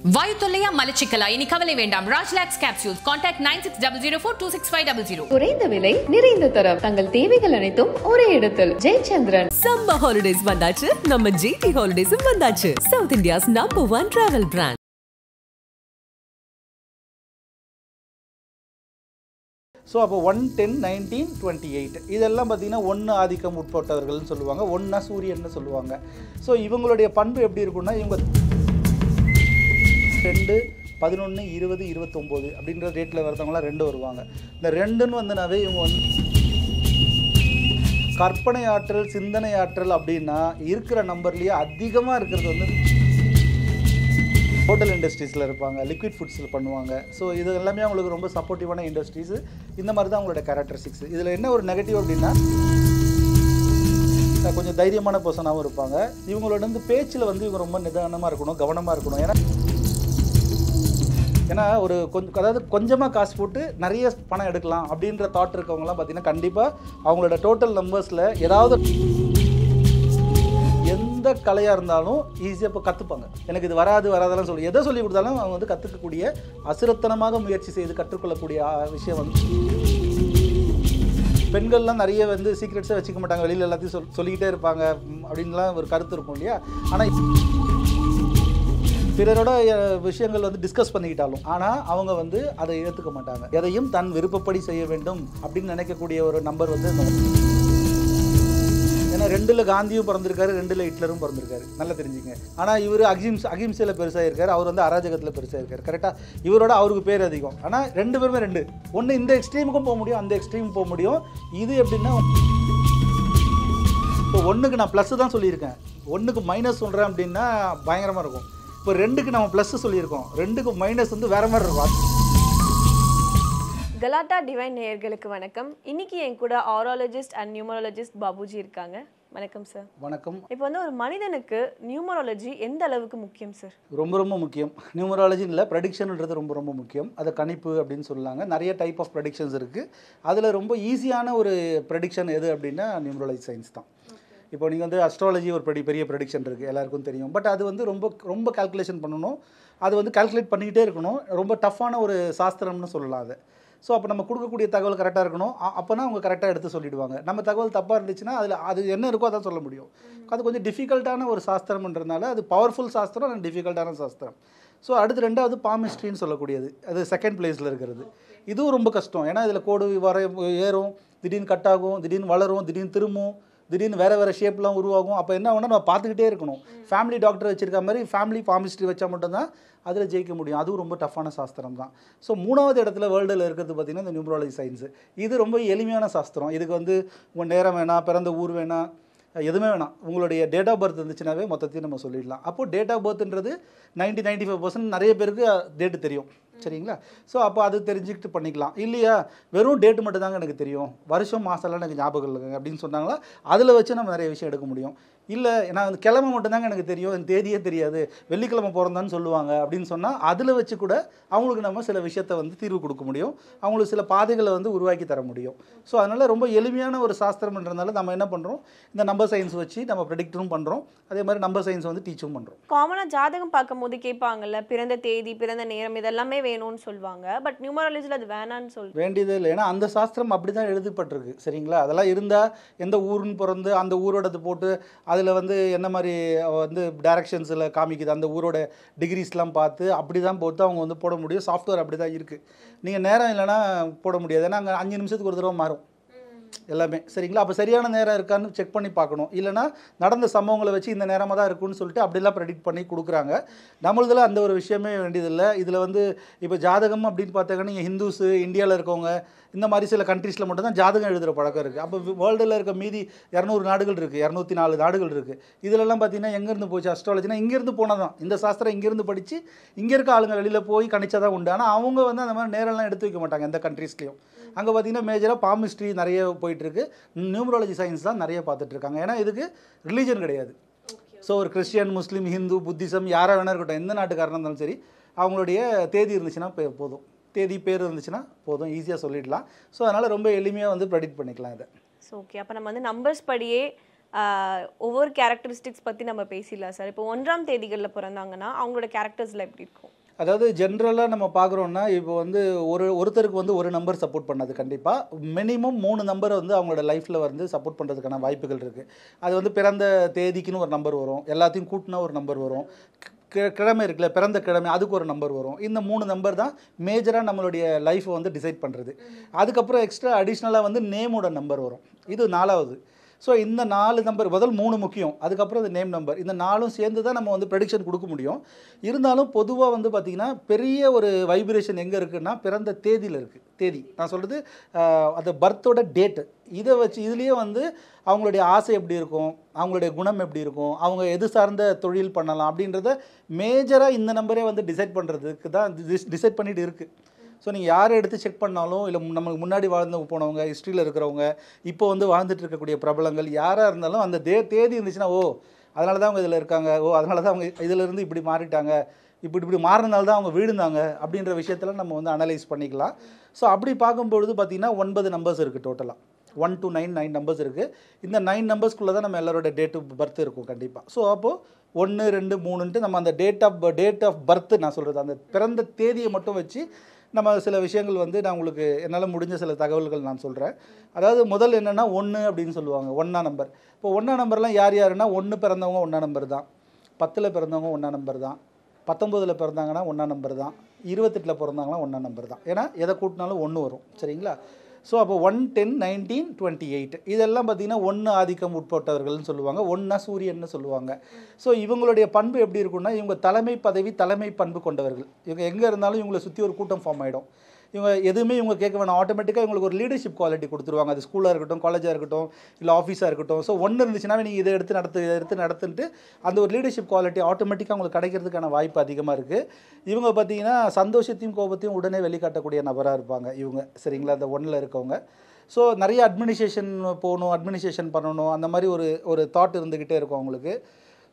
வாயுத்தொல்லையா மலச்சிக்கலா இனி கவலை வேண்டாம். ராஜ்லாக்ஸ் கேப்சூல்ஸ். கான்டாக்ட் 9604266500. குறைந்த விலை நிறைந்த தரம், தங்கள் தேவைகள் அனைத்தும் ஒரே இடத்தில். ஜெயச்சந்திரன். சம்மர் ஹாலிடேஸ் வந்தாச்சு, நம்ம ஜிடி ஹாலிடேஸும் வந்தாச்சு. South India's number 1 travel brand. So அப்போ 1, 10, 19, 28 இதெல்லாம் பார்த்திங்கன்னா 1 ஆதிக்கம் உட்பட்டவர்கள்னு சொல்லுவாங்க, 1 சூரியன்னு சொல்லுவாங்க. ஸோ இவங்களுடைய பண்பு எப்படி இருக்குன்னா, இவங்க 2, 11, 20, 29 அப்படின்ற ரேட்டில் வரதவங்களாம் 2 வருவாங்க. இந்த 2ன்னு வந்தனாவே இவங்க வந்து கற்பனை ஆற்றல், சிந்தனை ஆற்றல் அப்படின்னா இருக்கிற நம்பர்லேயே அதிகமாக இருக்கிறது வந்து ஹோட்டல் இண்டஸ்ட்ரீஸில் இருப்பாங்க, லிக்விட் ஃபுட்ஸில் பண்ணுவாங்க. ஸோ இது எல்லாமே அவங்களுக்கு ரொம்ப சப்போர்ட்டிவான இண்டஸ்ட்ரீஸு. இந்த மாதிரி தான் அவங்களோட கேரக்டரிஸ்டிக்ஸ். இதில் என்ன ஒரு நெகட்டிவ் அப்படின்னா, கொஞ்சம் தைரியமான பர்சனாகவும் இருப்பாங்க. இவங்களோட வந்து பேச்சில் வந்து இவங்க ரொம்ப நிதானமாக இருக்கணும், கவனமாக இருக்கணும். ஏன்னா ஒரு அதாவது கொஞ்சமாக காசு போட்டு நிறைய பணம் எடுக்கலாம் அப்படின்ற தாட் இருக்கவங்கலாம் பார்த்திங்கன்னா கண்டிப்பாக அவங்களோட டோட்டல் நம்பர்ஸில் ஏதாவது எந்த கலையாக இருந்தாலும் ஈஸியாக இப்போ கற்றுப்பாங்க. எனக்கு இது வராதெல்லாம் சொல்லி எதை சொல்லி கொடுத்தாலும் அவங்க வந்து கற்றுக்கக்கூடிய, அசுரத்தனமாக முயற்சி செய்து கற்றுக்கொள்ளக்கூடிய விஷயம் வந்து பெண்கள்லாம் நிறைய வந்து சீக்ரெட்ஸை வச்சுக்க மாட்டாங்க, வெளியில் எல்லாத்தையும் சொல்லிக்கிட்டே இருப்பாங்க அப்படின்லாம் ஒரு கருத்து இருக்கும் இல்லையா. ஆனால் பிறரோட விஷயங்கள் வந்து டிஸ்கஸ் பண்ணிக்கிட்டாலும் ஆனால் அவங்க வந்து அதை ஏற்றுக்க மாட்டாங்க. எதையும் தன் விருப்பப்படி செய்ய வேண்டும் அப்படின்னு நினைக்கக்கூடிய ஒரு நம்பர் வந்து ஏன்னா 2ல் காந்தியும் பிறந்திருக்காரு, 2ல் ஹிட்லரும் பிறந்திருக்காரு, நல்லா தெரிஞ்சுங்க. ஆனால் இவர் அகிம்சையில் பெருசாக இருக்கார், அவர் வந்து அராஜகத்தில் பெருசாக இருக்கார். கரெக்டாக இவரோட அவருக்கு பேர் அதிகம். ஆனால் 2 பேருமே 2 ஒன்று இந்த எக்ஸ்ட்ரீமுக்கும் போக முடியும், அந்த எக்ஸ்ட்ரீம் போக முடியும். இது எப்படின்னா, இப்போ 1க்கு நான் ப்ளஸ் தான் சொல்லியிருக்கேன், 1க்கு மைனஸ் சொல்கிறேன் அப்படின்னா பயங்கரமாக இருக்கும். இப்போ 2க்கு நம்ம ப்ளஸ் சொல்லியிருக்கோம், 2க்கு மைனஸ் வந்து வேறு மாதிரி இருக்கும். கலாட்டா டிவைன் நேயர்களுக்கு வணக்கம். இன்னைக்கு என் கூட ஆரோலஜிஸ்ட் அண்ட் நியூமராலஜிஸ்ட் பாபுஜி இருக்காங்க. வணக்கம் சார். வணக்கம். இப்போ வந்து ஒரு மனிதனுக்கு நியூமராலஜி எந்த அளவுக்கு முக்கியம் சார்? ரொம்ப ரொம்ப முக்கியம். நியூமராலஜின்னு இல்லை, ப்ரெடிக்ஷன்ன்றது ரொம்ப ரொம்ப முக்கியம். அதை கணிப்பு அப்படின்னு சொல்லுவாங்க. நிறைய டைப் ஆஃப் ப்ரெடிக்ஷன்ஸ் இருக்குது. அதில் ரொம்ப ஈஸியான ஒரு ப்ரெடிக்ஷன் எது அப்படின்னா நியூமராலஜி சயின்ஸ் தான். இப்போ நீங்கள் வந்து அஸ்ட்ராலஜி ஒரு பெரிய ப்ரெடிக்ஷன் இருக்குது, எல்லாருக்கும் தெரியும். பட் அது வந்து ரொம்ப ரொம்ப கால்குலேஷன் பண்ணணும், அது வந்து கால்குலேட் பண்ணிக்கிட்டே இருக்கணும். ரொம்ப டஃப்பான ஒரு சாஸ்திரம்னு சொல்லலாம் அது. ஸோ அப்போ நம்ம கொடுக்கக்கூடிய தகவல் கரெக்டாக இருக்கணும். அப்போனா அவங்க கரெக்டாக எடுத்து சொல்லிவிடுவாங்க. நம்ம தகவல் தப்பாக இருந்துச்சுன்னா அதில் அது என்ன இருக்கோ அதான் சொல்ல முடியும். அது கொஞ்சம் டிஃபிகல்ட்டான ஒரு சாஸ்திரம்ன்றதுனால அது பவர்ஃபுல் சாஸ்திரம் அண்ட் டிஃபிகல்ட்டான சாஸ்திரம். ஸோ அடுத்து 2வது பாமிஸ்ட்ரின்னு சொல்லக்கூடியது, அது செகண்ட் பிளேஸில் இருக்கிறது. இதுவும் ரொம்ப கஷ்டம். ஏன்னா இதில் கோடு ஏறும், திடீர்னு கட் ஆகும், திடீர்னு வளரும், திடீர்னு திரும்பும், திடீர்னு வேறு ஷேப்லாம் உருவாகும். அப்போ என்ன ஆகும்னா நம்ம பார்த்துக்கிட்டே இருக்கணும். ஃபேமிலி டாக்டர் வச்சுருக்க மாதிரி ஃபேமிலி பாமிஸ்ட்ரி வச்சால் மட்டும்தான் அதில் ஜெயிக்க முடியும். அதுவும் ரொம்ப டஃப்பான சாஸ்திரம் தான். ஸோ 3வது இடத்துல வேர்ல்டில் இருக்கிறது பார்த்திங்கன்னா இந்த நியூமராலஜி சயின்ஸு. இது ரொம்ப எளிமையான சாஸ்திரம். இதுக்கு வந்து உங்கள் நேரம் வேணாம், பிறந்த ஊர் வேணாம், எதுவுமே வேணாம். உங்களுடைய டேட் ஆஃப் பர்த் இருந்துச்சுனாவே மொத்தத்தையும் நம்ம சொல்லிடலாம். அப்போது டேட் ஆஃப் பர்த்ன்றது 95% நிறைய பேருக்கு டேட்டு தெரியும், சரிங்களா. ஸோ அப்போ அது தெரிஞ்சுக்கிட்டு பண்ணிக்கலாம். இல்லையா வெறும் டேட்டு மட்டும் தாங்க எனக்கு தெரியும், வருஷம் மாதம்லாம் எனக்கு ஞாபகம் இல்லைங்க அப்படின்னு சொன்னாங்களா, அதில் வச்சு நம்ம நிறைய விஷயம் எடுக்க முடியும். இல்லை நான் அந்த கிழமை மட்டும்தாங்க எனக்கு தெரியும், என் தேதியே தெரியாது, வெள்ளிக்கிழமை பிறந்தான்னு சொல்லுவாங்க அப்படின்னு சொன்னால் அதில் வச்சு கூட அவங்களுக்கு நம்ம சில விஷயத்தை வந்து தீர்வு கொடுக்க முடியும், அவங்களுக்கு சில பாதைகளை வந்து உருவாக்கி தர முடியும். ஸோ அதனால் ரொம்ப எளிமையான ஒரு சாஸ்திரம்ன்றதுனால நம்ம என்ன பண்ணுறோம், இந்த நம்பர் சயின்ஸ் வச்சு நம்ம ப்ரெடிக்டும் பண்ணுறோம், அதே மாதிரி நம்பர் சயின்ஸ் வந்து டீச்சும் பண்ணுறோம். காமனாக ஜாதகம் பார்க்கும் போது கேட்பாங்கல்ல, பிறந்த தேதி, பிறந்த நேரம் இதெல்லாமே வேணும்னு சொல்லுவாங்க. பட் நியூமராலஜியில் அது வேணான்னு வேண்டியதே இல்லை. ஏன்னா அந்த சாஸ்திரம் அப்படி தான் எழுதப்பட்டிருக்கு, சரிங்களா. அதெல்லாம் இருந்தால் எந்த ஊருன்னு பிறந்து அந்த ஊரோடது போட்டு அதில் வந்து என்ன மாதிரி வந்து டைரக்ஷன்ஸில் காமிக்குது, அந்த ஊரோட டிகிரிஸ்லாம் பார்த்து அப்படி தான் போட்டு அவங்க வந்து போட முடியும். சாஃப்ட்வேர் அப்படி தான் இருக்குது. நீங்கள் நேரம் இல்லைன்னா போட முடியாது. ஏன்னா அங்கே 5 நிமிஷத்துக்கு ஒரு தடவை மாறும் எல்லாமே, சரிங்களா. அப்போ சரியான நேரம் இருக்கான்னு செக் பண்ணி பார்க்கணும். இல்லைனா நடந்த சம்பவங்களை வச்சு இந்த நேரமாக தான் இருக்குன்னு சொல்லிட்டு அப்படிலாம் ப்ரெடிக்ட் பண்ணி கொடுக்குறாங்க. நம்மளதில் அந்த ஒரு விஷயமே வேண்டியதில்லை. இதில் வந்து இப்போ ஜாதகம் அப்படின்னு பார்த்தாங்கன்னா நீங்கள் ஹிந்துஸு, இந்தியாவில் இருக்கவங்க, இந்த மாதிரி சில கண்ட்ரீஸில் மட்டும்தான் ஜாதகம் எழுதுகிற பழக்கம் இருக்குது. அப்போ வேர்ல்டில் இருக்க மீதி 200 நாடுகள் இருக்குது, 204 நாடுகள் இருக்குது. இதிலெல்லாம் பார்த்தீங்கன்னா எங்கேருந்து போச்சு அஸ்ட்ராலஜினா, இங்கேருந்து போனால் தான் இந்த சாஸ்திரம் இங்கேருந்து படித்து இங்கே இருக்க ஆளுங்க வெளியில் போய் கணிச்சா தான் உண்டு. ஆனால் அவங்க வந்து அந்த மாதிரி நேரெல்லாம் எடுத்து வைக்க மாட்டாங்க எந்த கண்ட்ரீஸ்லையும். அங்கே பார்த்தீங்கன்னா மேஜராக பாமிஸ்ட்ரி நிறைய போயிட்டுருக்கு, நியூமராலஜி சயின்ஸ் தான் நிறைய பார்த்துட்ருக்காங்க. ஏன்னா இதுக்கு ரிலீஜன் கிடையாது. ஸோ ஒரு கிறிஸ்டியன், முஸ்லீம், ஹிந்து, புத்திசம் யாராக வேணா இருக்கட்டும், எந்த நாட்டுக்காரனாக இருந்தாலும் சரி, அவங்களுடைய தேதி இருந்துச்சுன்னா போதும், தேதி பேர் இருந்துச்சுன்னா போதும், ஈஸியாக சொல்லிடலாம். ஸோ அதனால் ரொம்ப எளிமையாக வந்து ப்ரெடிக்ட் பண்ணிக்கலாம் இதை. ஓகே. அப்போ நம்ம வந்து நம்பர்ஸ் படியே ஒவ்வொரு கேரக்டரிஸ்டிக்ஸ் பற்றி நம்ம பேசிடலாம் சார். இப்போ 1ஆம் தேதிகளில் பிறந்தாங்கன்னா அவங்களோட கேரக்டர்ஸில் எப்படி இருக்கும்? அதாவது ஜென்ரலாக நம்ம பார்க்குறோன்னா இப்போ வந்து ஒருத்தருக்கு வந்து ஒரு நம்பர் சப்போர்ட் பண்ணது கண்டிப்பாக மினிமம் 3 நம்பரை வந்து அவங்களோட லைஃப்பில் வந்து சப்போர்ட் பண்ணுறதுக்கான வாய்ப்புகள் இருக்குது. அது வந்து பிறந்த தேதிக்குன்னு ஒரு நம்பர் வரும், எல்லாத்தையும் கூட்டினா ஒரு நம்பர் வரும், கிழமை இருக்குல்ல பிறந்த கிழமை அதுக்கு ஒரு நம்பர் வரும். இந்த 3 நம்பர் தான் மேஜராக நம்மளுடைய லைஃப்பை வந்து டிசைட் பண்ணுறது. அதுக்கப்புறம் எக்ஸ்ட்ரா அடிஷ்னலாக வந்து நேமோட நம்பர் வரும், இது 4வது. ஸோ இந்த 4 நம்பர் முதல் 3 முக்கியம், அதுக்கப்புறம் இந்த நேம் நம்பர், இந்த 4ம் சேர்ந்து தான் நம்ம வந்து ப்ரெடிக்ஷன் கொடுக்க முடியும். இருந்தாலும் பொதுவாக வந்து பார்த்திங்கன்னா பெரிய ஒரு வைப்ரேஷன் எங்கே இருக்குன்னா பிறந்த தேதியில் இருக்குது. தேதி நான் சொல்கிறது அது பர்த்தோட டேட்டு, இதை வச்சு இதுலேயே வந்து அவங்களுடைய ஆசை எப்படி இருக்கும், அவங்களுடைய குணம் எப்படி இருக்கும், அவங்க எது சார்ந்த தொழில் பண்ணலாம் அப்படின்றத மேஜராக இந்த நம்பரே வந்து டிசைட் பண்ணுறதுக்கு தான் டிசைட் பண்ணிட்டு இருக்குது. ஸோ நீங்கள் யாரை எடுத்து செக் பண்ணாலும் இல்லை நமக்கு முன்னாடி வாழ்ந்து போனவங்க, ஹிஸ்ட்ரியில் இருக்கிறவங்க, இப்போ வந்து வாழ்ந்துட்டு இருக்கக்கூடிய பிரபலங்கள் யாராக இருந்தாலும் அந்த தேதி இருந்துச்சுன்னா ஓ அதனால தான் அவங்க இதில் இருக்காங்க, ஓ அதனால தான் அவங்க இதிலேருந்து இப்படி மாறிட்டாங்க, இப்படி மாறினால தான் அவங்க வீழ்ந்தாங்க அப்படின்ற விஷயத்தில் நம்ம வந்து அனலைஸ் பண்ணிக்கலாம். ஸோ அப்படி பார்க்கும்பொழுது பார்த்திங்கன்னா 9 நம்பர்ஸ் இருக்குது டோட்டலாக, 1 to 9 நம்பர்ஸ் இருக்குது. இந்த 9 நம்பர்ஸ்குள்ளே தான் நம்ம எல்லாரோட டேட் ஆஃப் பர்த் இருக்கும் கண்டிப்பாக. ஸோ அப்போது 1, 2, 3ன்ட்டு நம்ம அந்த டேட் ஆஃப் பர்த் நான் சொல்கிறது அந்த பிறந்த தேதியை மட்டும் வச்சு நம்ம சில விஷயங்கள் வந்து நான் உங்களுக்கு என்னால் முடிஞ்ச சில தகவல்கள் நான் சொல்கிறேன். அதாவது முதல் என்னென்னா 1 அப்படின்னு சொல்லுவாங்க, 1ஆம் நம்பர். இப்போ 1ஆம் நம்பர்லாம் யாருன்னா 1 பிறந்தவங்க 1ஆம் நம்பர் தான், 10ல் பிறந்தவங்க 1ஆம் நம்பர் தான், 19ல் பிறந்தாங்கன்னா 1ஆம் நம்பர் தான், 28ல் பிறந்தாங்கன்னா 1ஆம் நம்பர் தான். ஏன்னா எதை கூட்டினாலும் 1 வரும் சரிங்களா. ஸோ அப்போ 1, 10, 19, 28 இதெல்லாம் பார்த்திங்கன்னா 1 ஆதிக்கம் உட்பட்டவர்கள்னு சொல்லுவாங்க, 1 சூரியன்னு சொல்லுவாங்க. ஸோ இவங்களுடைய பண்பு எப்படி இருக்குன்னா இவங்க தலைமை பதவி தலைமை பண்பு கொண்டவர்கள். இவங்க எங்கே இருந்தாலும் இவங்களை சுற்றி ஒரு கூட்டம் ஃபார்ம் ஆகிடும். இவங்க எதுவுமே இவங்க கேட்க வேணாம், ஆட்டோமேட்டிக்காக இவங்களுக்கு ஒரு லீடர்ஷிப் குவாலிட்டி கொடுத்துருவாங்க. அது ஸ்கூலாக இருக்கட்டும், காலேஜாக இருக்கட்டும், இல்லை ஆஃபீஸாக இருக்கட்டும். ஸோ 1 இருந்துச்சுன்னா நீங்கள் இதை எடுத்து நடத்துன்ட்டு அந்த ஒரு லீடர்ஷிப் குவாலிட்டி ஆட்டோமேட்டிக்காக உங்களுக்கு கிடைக்கிறதுக்கான வாய்ப்பு அதிகமாக இருக்குது. இவங்க பார்த்திங்கன்னா சந்தோஷத்தையும் கோபத்தையும் உடனே வெளிக்காட்டக்கூடிய நபராக இருப்பாங்க இவங்க சரிங்களா, அந்த 1ல் இருக்கவங்க. ஸோ நிறைய அட்மினிஸ்ட்ரேஷன் போகணும், அட்மினிஸ்ட்ரேஷன் பண்ணணும், அந்த மாதிரி ஒரு தாட் இருந்துக்கிட்டே இருக்கும் அவங்களுக்கு.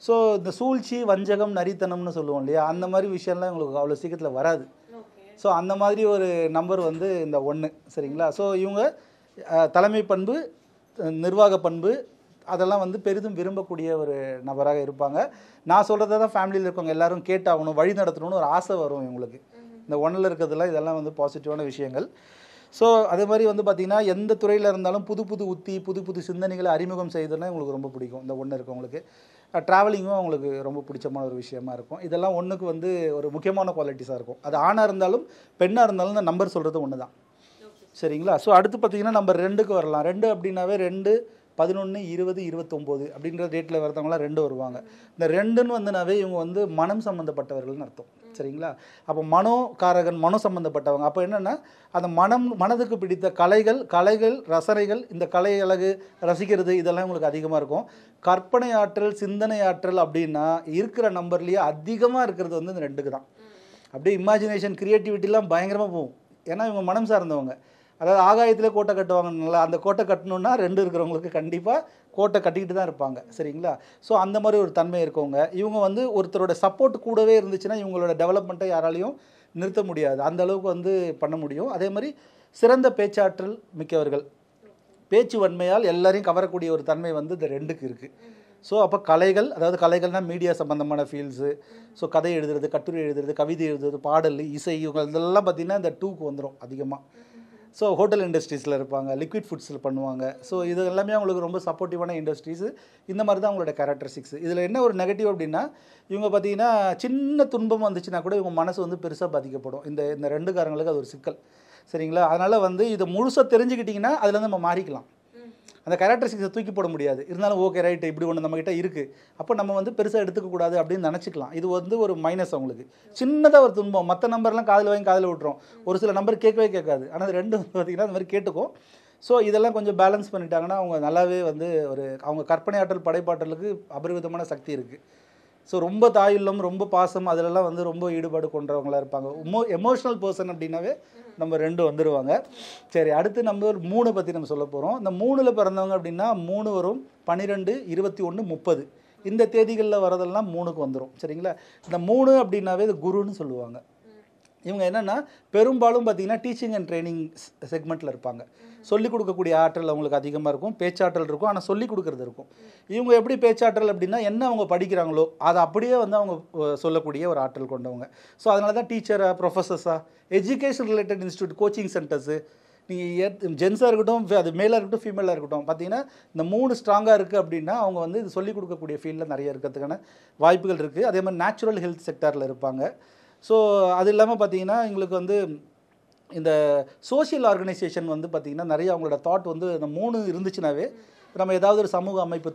ஸோ இந்த சூழ்ச்சி வஞ்சகம் நரித்தனம்னு சொல்லுவோம் இல்லையா, அந்த மாதிரி விஷயம்லாம் இவங்களுக்கு அவ்வளோ சீக்கிரத்தில் வராது. ஸோ அந்த மாதிரி ஒரு நம்பர் வந்து இந்த 1 சரிங்களா. ஸோ இவங்க தலைமை பண்பு, நிர்வாக பண்பு அதெல்லாம் வந்து பெரிதும் விரும்பக்கூடிய ஒரு நபராக இருப்பாங்க. நான் சொல்கிறத தான் ஃபேமிலியில் இருக்கவங்க எல்லோரும் கேட்டாகணும், வழி நடத்தணும்னு ஒரு ஆசை வரும் இவங்களுக்கு. இந்த 1ல் இருக்கிறதுலாம் இதெல்லாம் வந்து பாசிட்டிவான விஷயங்கள். ஸோ அதே மாதிரி வந்து பார்த்திங்கன்னா எந்த துறையில் இருந்தாலும் புது உத்தி புது சிந்தனைகளை அறிமுகம் செய்ததுன்னா இவங்களுக்கு ரொம்ப பிடிக்கும். இந்த 1 இருக்கவங்களுக்கு ட்ராவலிங்கும் அவங்களுக்கு ரொம்ப பிடிச்சமான ஒரு விஷயமா இருக்கும். இதெல்லாம் 1க்கு வந்து ஒரு முக்கியமான குவாலிட்டிஸாக இருக்கும். அது ஆணாக இருந்தாலும் பெண்ணாக இருந்தாலும் இந்த நம்பர் சொல்கிறது 1 தான் சரிங்களா. ஸோ அடுத்து பார்த்திங்கன்னா நம்பர் 2க்கு வரலாம். 2 அப்படின்னாவே 2, 11, 20, 29 அப்படின்ற டேட்டில் வரதவங்களாம் 2 வருவாங்க. இந்த 2ன்னு வந்துனாவே இவங்க வந்து மனம் சம்மந்தப்பட்டவர்கள்னு அர்த்தம் சரிங்களா. அப்போ மனோகாரகன் மனம் சம்மந்தப்பட்டவங்க. அப்போ என்னென்னா அந்த மனதுக்கு பிடித்த கலைகள் ரசனைகள், இந்த கலை அழகு ரசிக்கிறது இதெல்லாம் உங்களுக்கு அதிகமாக இருக்கும். கற்பனை ஆற்றல் சிந்தனை ஆற்றல் அப்படின்னா இருக்கிற நம்பர்லேயே அதிகமாக இருக்கிறது வந்து இந்த 2க்கு தான். அப்படியே இமேஜினேஷன் க்ரியேட்டிவிட்டிலாம் பயங்கரமாக போகும். ஏன்னா இவங்க மனம் சார்ந்தவங்க. அதாவது ஆகாயத்திலே கோட்டை கட்டுவாங்கனால அந்த கோட்டை கட்டணுன்னா 2 இருக்கிறவங்களுக்கு கண்டிப்பாக கோட்டை கட்டிக்கிட்டு தான் இருப்பாங்க சரிங்களா. ஸோ அந்த மாதிரி ஒரு தன்மை இருக்கவங்க. இவங்க வந்து ஒருத்தரோட சப்போர்ட் கூடவே இருந்துச்சுன்னா இவங்களோட டெவலப்மெண்ட்டை யாராலையும் நிறுத்த முடியாது, அந்த அளவுக்கு வந்து பண்ண முடியும். அதே மாதிரி சிறந்த பேச்சாற்றல் மிக்கவர்கள், பேச்சு வன்மையால் எல்லாரையும் கவரக்கூடிய ஒரு தன்மை வந்து இந்த 2க்கு இருக்குது. ஸோ அப்போ கலைகள், அதாவது கலைகள்னால் மீடியா சம்மந்தமான ஃபீல்ட்ஸு, ஸோ கதை எழுதுறது, கட்டுரை எழுதுறது, கவிதை எழுதுறது, பாடல், இசை, இவங்க இதெல்லாம் பார்த்திங்கன்னா இந்த 2க்கு வந்துடும் அதிகமாக. ஸோ ஹோட்டல் இண்டஸ்ட்ரீஸில் இருப்பாங்க, லிக்விட் ஃபுட்ஸில் பண்ணுவாங்க. ஸோ இது எல்லாமே அவங்களுக்கு ரொம்ப சப்போர்ட்டிவான இண்டஸ்ட்ரீஸு. இந்த மாதிரி தான் அவங்களோட கேரக்டரிஸ்டிக்ஸ். இதில் என்ன ஒரு நெகட்டிவ் அப்படின்னா இவங்க பார்த்திங்கன்னா சின்ன துன்பம் வந்துச்சுன்னா கூட இவங்க மனசு வந்து பெருசாக பாதிக்கப்படும். இந்த 2காரங்களுக்கு அது ஒரு சிக்கல் சரிங்களா. அதனால் வந்து இதை முழுசாக தெரிஞ்சுக்கிட்டிங்கன்னா அதுலேருந்து நம்ம மாறிக்கலாம். அந்த கேரக்டரிஸ்டிக்ஸை தூக்கி போட முடியாது, இருந்தாலும் ஓகே ரைட்டு இப்படி ஒன்று நம்மகிட்ட இருக்குது, அப்போ நம்ம வந்து பெருசாக எடுத்துக்கக்கூடாது அப்படின்னு நினச்சிக்கலாம். இது வந்து ஒரு மைனஸ் அவங்களுக்கு. சின்னதாக ஒரு துன்பம், மற்ற நம்பர்லாம் காதில் வாங்கி காதில் விட்டுரும், ஒரு சில நம்பர் கேட்கவே கேட்காது. ஆனால் 2 பார்த்திங்கன்னா அந்த மாதிரி கேட்டுக்கும். ஸோ இதெல்லாம் கொஞ்சம் பேலன்ஸ் பண்ணிட்டாங்கன்னா அவங்க நல்லாவே வந்து அவங்க கற்பனை ஆற்றல் படைப்பாற்றலுக்கு அபரிவிதமான சக்தி இருக்குது. ஸோ ரொம்ப தாயுள்ளம், ரொம்ப பாசம், அதிலெல்லாம் வந்து ரொம்ப ஈடுபாடு கொண்டவங்களாக இருப்பாங்க. எமோஷ்னல் பர்சன் அப்படின்னாவே நம்ம 2 வந்துடுவாங்க. சரி, அடுத்து நம்பர் 3 பற்றி நம்ம சொல்ல போகிறோம். இந்த 3ல் பிறந்தவங்க அப்படின்னா 3 வரும், 12, 21, 30 இந்த தேதிகளில் வரதெல்லாம் 3க்கு வந்துடும் சரிங்களா. இந்த 3 அப்படின்னாவே இது குருன்னு சொல்லுவாங்க. இவங்க என்னென்னா பெரும்பாலும் பார்த்தீங்கன்னா டீச்சிங் அண்ட் ட்ரைனிங் செக்மெண்ட்டில் இருப்பாங்க. சொல்லிக் கொடுக்கக்கூடிய ஆற்றல் அவங்களுக்கு அதிகமாக இருக்கும், பேச்சாற்றல் இருக்கும், ஆனால் சொல்லிக் கொடுக்குறது இருக்கும். இவங்க எப்படி பேச்சாற்றல் அப்படின்னா என்ன அவங்க படிக்கிறாங்களோ அதை அப்படியே வந்து அவங்க சொல்லக்கூடிய ஒரு ஆற்றல் கொண்டவங்க. ஸோ அதனால தான் டீச்சராக, ப்ரொஃபஸர்ஸாக, education related institute, coaching centres, நீங்கள் ஜென்ஸாக இருக்கட்டும், அது மேலாக இருக்கட்டும், ஃபீமேலாக இருக்கட்டும், பார்த்தீங்கன்னா இந்த 3 ஸ்ட்ராங்காக இருக்குது அப்படின்னா அவங்க வந்து இது சொல்லிக் கொடுக்கக்கூடிய ஃபீல்டில் நிறைய இருக்கிறதுக்கான வாய்ப்புகள் இருக்குது. அதே மாதிரி நேச்சுரல் ஹெல்த் செக்டாரில் இருப்பாங்க. ஸோ அது இல்லாமல் பார்த்தீங்கன்னா எங்களுக்கு வந்து இந்த சோஷியல் ஆர்கனைசேஷன் வந்து பார்த்திங்கன்னா நிறைய அவங்களோட தாட் வந்து இந்த 3 இருந்துச்சுனாவே நம்ம ஏதாவது ஒரு சமூக அமைப்பு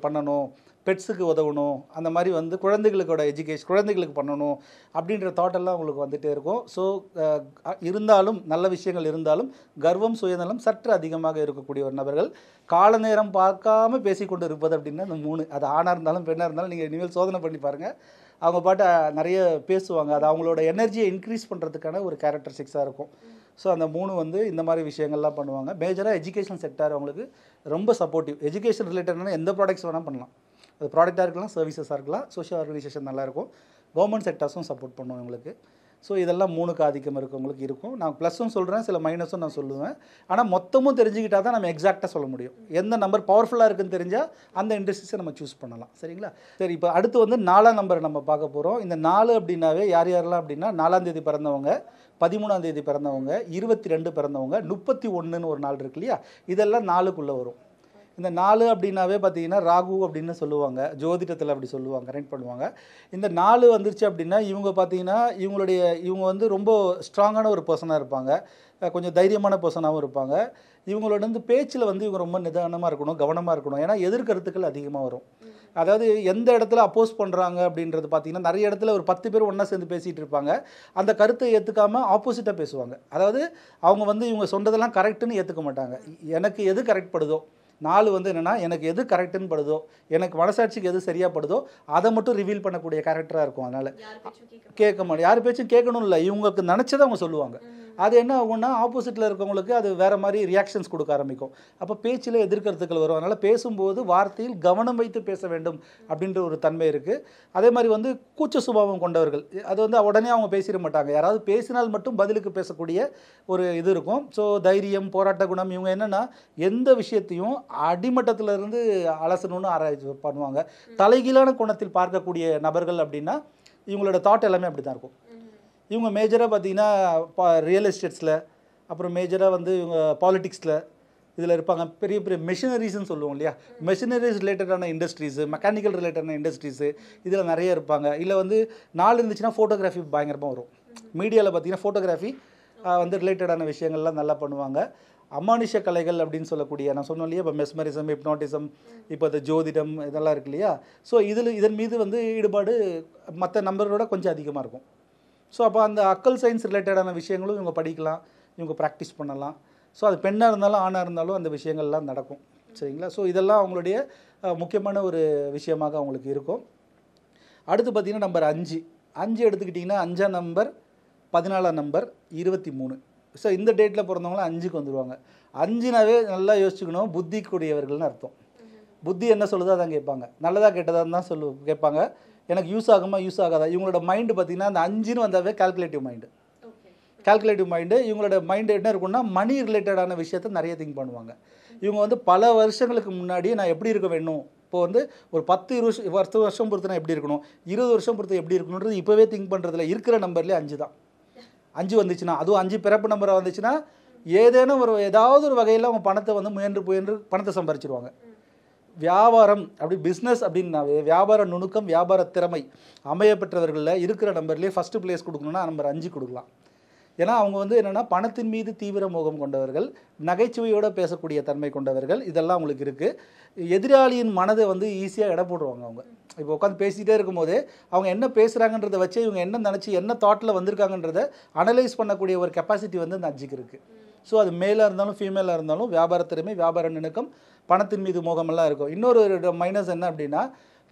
பண்ணணும், பெட்ஸுக்கு உதவணும், அந்த மாதிரி வந்து குழந்தைகளோட எஜுகேஷன், குழந்தைகளுக்கு பண்ணணும் அப்படின்ற தாட்டெல்லாம் அவங்களுக்கு வந்துகிட்டே இருக்கும். ஸோ இருந்தாலும் நல்ல விஷயங்கள் இருந்தாலும் கர்வம், சுயநலம் சற்று அதிகமாக இருக்கக்கூடிய ஒரு நபர்கள், கால நேரம் பார்க்காம பேசிக்கொண்டு இருப்பது அப்படின்னா இந்த 3, அது ஆணாக இருந்தாலும் பெண்ணாக இருந்தாலும் நீங்கள் இனிமேல் சோதனை பண்ணி பாருங்கள். அவங்க பாட்டு நிறைய பேசுவாங்க. அது அவங்களோட எனர்ஜியை இன்க்ரீஸ் பண்ணுறதுக்கான ஒரு கேரக்டரிஸ்டிக்ஸாக இருக்கும். ஸோ அந்த 3 வந்து இந்த மாதிரி விஷயங்கள்லாம் பண்ணுவாங்க. மேஜராக எஜுகேஷன் செக்டார் அவங்களுக்கு ரொம்ப சப்போர்ட்டிவ். எஜுகேஷன் ரிலேட்டடான எந்த ப்ராடக்ட்ஸ் வேணால் பண்ணலாம். அது ப்ராடக்டாக இருக்கலாம், சர்வீசஸாக இருக்கலாம், சோஷியல் ஆர்கனைசேஷன் நல்லாயிருக்கும், கவர்மெண்ட் செக்டார்ஸும் சப்போர்ட் பண்ணுவோம் எங்களுக்கு. ஸோ இதெல்லாம் 3க்கு ஆதிக்கம் இருக்கவங்களுக்கு இருக்கும். நான் ப்ளஸும் சொல்கிறேன், சில மைனஸும் நான் சொல்லுவேன். ஆனால் மொத்தமும் தெரிஞ்சுக்கிட்டால் தான் நம்ம எக்ஸாக்டாக சொல்ல முடியும். எந்த நம்பர் பவர்ஃபுல்லாக இருக்குன்னு தெரிஞ்சால் அந்த இண்டஸ்ட்ரீஸை நம்ம சூஸ் பண்ணலாம். சரிங்களா? சரி, இப்போ அடுத்து வந்து 4ஆம் நம்பர் நம்ம பார்க்க போகிறோம். இந்த 4 அப்படின்னாவே யாரெல்லாம் அப்படின்னா 4ஆம் தேதி பிறந்தவங்க, 13ஆம் தேதி பிறந்தவங்க, 22 பிறந்தவங்க, 31ன்னு ஒரு நாள் இருக்கு இல்லையா, இதெல்லாம் 4க்குள்ளே வரும். இந்த 4 அப்படின்னாவே பார்த்தீங்கன்னா ராகு அப்படின்னு சொல்லுவாங்க, ஜோதிடத்தில் அப்படி சொல்லுவாங்க, கரெக்ட் பண்ணுவாங்க. இந்த 4 வந்துருச்சு அப்படின்னா இவங்க பார்த்தீங்கன்னா இவங்க வந்து ரொம்ப ஸ்ட்ராங்கான ஒரு பர்சனாக இருப்பாங்க, கொஞ்சம் தைரியமான பர்சனாகவும் இருப்பாங்க. இவங்களோட வந்து பேச்சில் வந்து இவங்க ரொம்ப நிதானமாக இருக்கணும், கவனமாக இருக்கணும். ஏன்னா எதிர்கருத்துக்கள் அதிகமாக வரும். அதாவது எந்த இடத்துல அப்போஸ் பண்ணுறாங்க அப்படின்றது பார்த்தீங்கன்னா நிறைய இடத்துல ஒரு 10 பேர் ஒன்றா சேர்ந்து பேசிகிட்டு இருப்பாங்க. அந்த கருத்தை ஏற்றுக்காமல் ஆப்போசிட்டாக பேசுவாங்க. அதாவது அவங்க வந்து இவங்க சொன்னதெல்லாம் கரெக்டுன்னு ஏற்றுக்க மாட்டாங்க. எனக்கு எது கரெக்ட் படுதோ, 4 வந்து என்னென்னா எனக்கு எது கரெக்டுன்னு படுதோ, எனக்கு மனசாட்சிக்கு எது சரியாக படுதோ அதை மட்டும் ரிவீல் பண்ணக்கூடிய கேரக்டராக இருக்கும். அதனால் கேட்க மாட்டேன், யார் பேச்சும் கேட்கணும் இல்லை, இவங்களுக்கு நினச்சதை அவங்க சொல்லுவாங்க. அது என்ன ஆகும்னா ஆப்போசிட்டில் இருக்கவங்களுக்கு அது வேறு மாதிரி ரியாக்ஷன்ஸ் கொடுக்க ஆரம்பிக்கும். அப்போ பேச்சில் எதிர்கருத்துக்கள் வரும். அதனால் பேசும்போது வார்த்தையில் கவனம் வைத்து பேச வேண்டும் அப்படின்ற ஒரு தன்மை இருக்குது. அதே மாதிரி வந்து கூச்ச சுபாவம் கொண்டவர்கள், அது வந்து உடனே அவங்க பேசிட மாட்டாங்க. யாராவது பேசினால் மட்டும் பதிலுக்கு பேசக்கூடிய ஒரு இது இருக்கும். ஸோ தைரியம், போராட்ட குணம், இவங்க என்னென்னா எந்த விஷயத்தையும் அடிமட்டத்திலிருந்து அலசணும்னு ஆராய்ச்சி பண்ணுவாங்க. தலைகீழான கோணத்தில் பார்க்கக்கூடிய நபர்கள் அப்படின்னா இவங்களோட தாட் எல்லாமே அப்படி தான் இருக்கும். இவங்க மேஜராக பார்த்தீங்கன்னா ரியல் எஸ்டேட்ஸில், அப்புறம் மேஜராக வந்து இவங்க பாலிட்டிக்ஸில் இதில் இருப்பாங்க. பெரிய பெரிய மெஷினரிஸ்ன்னு சொல்லுவோம் இல்லையா, மெஷினரிஸ் ரிலேட்டடான இண்டஸ்ட்ரீஸு, மெக்கானிக்கல் ரிலேட்டடான இண்டஸ்ட்ரீஸு இதில் நிறைய இருப்பாங்க. இல்லை வந்து 4 இருந்துச்சுன்னா ஃபோட்டோகிராஃபி பயங்கரமாக வரும். மீடியாவில் பார்த்தீங்கன்னா ஃபோட்டோகிராஃபி வந்து ரிலேட்டடான விஷயங்கள்லாம் நல்லா பண்ணுவாங்க. அமானுஷ கலைகள் அப்படின்னு சொல்லக்கூடிய, நான் சொன்னோம் இல்லையா, இப்போ மெஸ்மரிசம், ஹிப்னாட்டிசம், இப்போ இந்த ஜோதிடம் இதெல்லாம் இருக்கு இல்லையா. ஸோ இதன் மீது வந்து ஈடுபாடு மற்ற நம்பரோட கொஞ்சம் அதிகமாக இருக்கும். ஸோ அப்போ அந்த அக்கல் சயின்ஸ் ரிலேட்டடான விஷயங்களும் இவங்க படிக்கலாம், இவங்க ப்ராக்டிஸ் பண்ணலாம். ஸோ அது பெண்ணாக இருந்தாலும் ஆணாக இருந்தாலும் அந்த விஷயங்கள்லாம் நடக்கும். சரிங்களா? ஸோ இதெல்லாம் அவங்களுடைய முக்கியமான ஒரு விஷயமாக அவங்களுக்கு இருக்கும். அடுத்து பார்த்திங்கன்னா நம்பர் 5 எடுத்துக்கிட்டிங்கன்னா 5ஆம் நம்பர், 14ஆம் நம்பர், 23. ஸோ இந்த டேட்டில் பிறந்தவங்களாம் 5க்கு வந்துடுவாங்க. 5னாவே நல்லா யோசிச்சுக்கணும், புத்திக்குரியவர்கள்னு அர்த்தம். புத்தி என்ன சொல்லுதோ அதான் கேட்பாங்க, நல்லதாக கெட்டதாக தான் கேட்பாங்க. எனக்கு யூஸ் ஆகுமா யூஸ் ஆகாதா. இவங்களோட மைண்டு பார்த்திங்கன்னா அந்த 5ன்னு வந்தாவே கால்குலேட்டிவ் மைண்டு. இவங்களோட மைண்டு என்ன இருக்குன்னா மணி ரிலேட்டடான விஷயத்தை நிறைய திங்க் பண்ணுவாங்க. இவங்க வந்து பல வருஷங்களுக்கு முன்னாடி நான் எப்படி இருக்க வேணும், இப்போ வந்து ஒரு 10-20 வருஷம் பொறுத்து நான் எப்படி இருக்கணும், 20 வருஷம் பொறுத்து எப்படி இருக்கணுன்றது இப்போவே திங்க் பண்ணுறதுல இருக்கிற நம்பர்லேயே 5 தான். 5 வந்துச்சுன்னா, அதுவும் 5 பிறப்பு நம்பராக வந்துச்சுன்னா ஏதேனும் ஏதாவது ஒரு வகையில் அவங்க பணத்தை வந்து முயன்று பணத்தை சம்பாரிச்சிருவாங்க. வியாபாரம் அப்படி பிஸ்னஸ் அப்படின்னாவே வியாபார நுணுக்கம், வியாபார திறமை அமைய பெற்றவர்களில் இருக்கிற நம்பர்லேயே ஃபஸ்ட்டு பிளேஸ் கொடுக்கணுன்னா நம்பர் 5 கொடுக்கலாம். ஏன்னா அவங்க வந்து என்னென்னா பணத்தின் மீது தீவிர மோகம் கொண்டவர்கள், நகைச்சுவையோடு பேசக்கூடிய தன்மை கொண்டவர்கள், இதெல்லாம் அவங்களுக்கு இருக்குது. எதிராளியின் மனதை வந்து ஈஸியாக எடை போடுவாங்க. அவங்க இப்போ உட்காந்து பேசிகிட்டே இருக்கும்போதே அவங்க என்ன பேசுகிறாங்கன்றதை வச்சு இவங்க என்ன நினச்சி என்ன தாட்டில் வந்திருக்காங்கன்றதை அனலைஸ் பண்ணக்கூடிய ஒரு கெப்பாசிட்டி வந்து அந்த 5க்கு இருக்குது. ஸோ அது மேலாக இருந்தாலும் ஃபீமேலாக இருந்தாலும் வியாபார திறமை, வியாபார நுணுக்கம், பணத்தின் மீது மோகமெல்லாம் இருக்கும். இன்னொரு மைனஸ் என்ன அப்படின்னா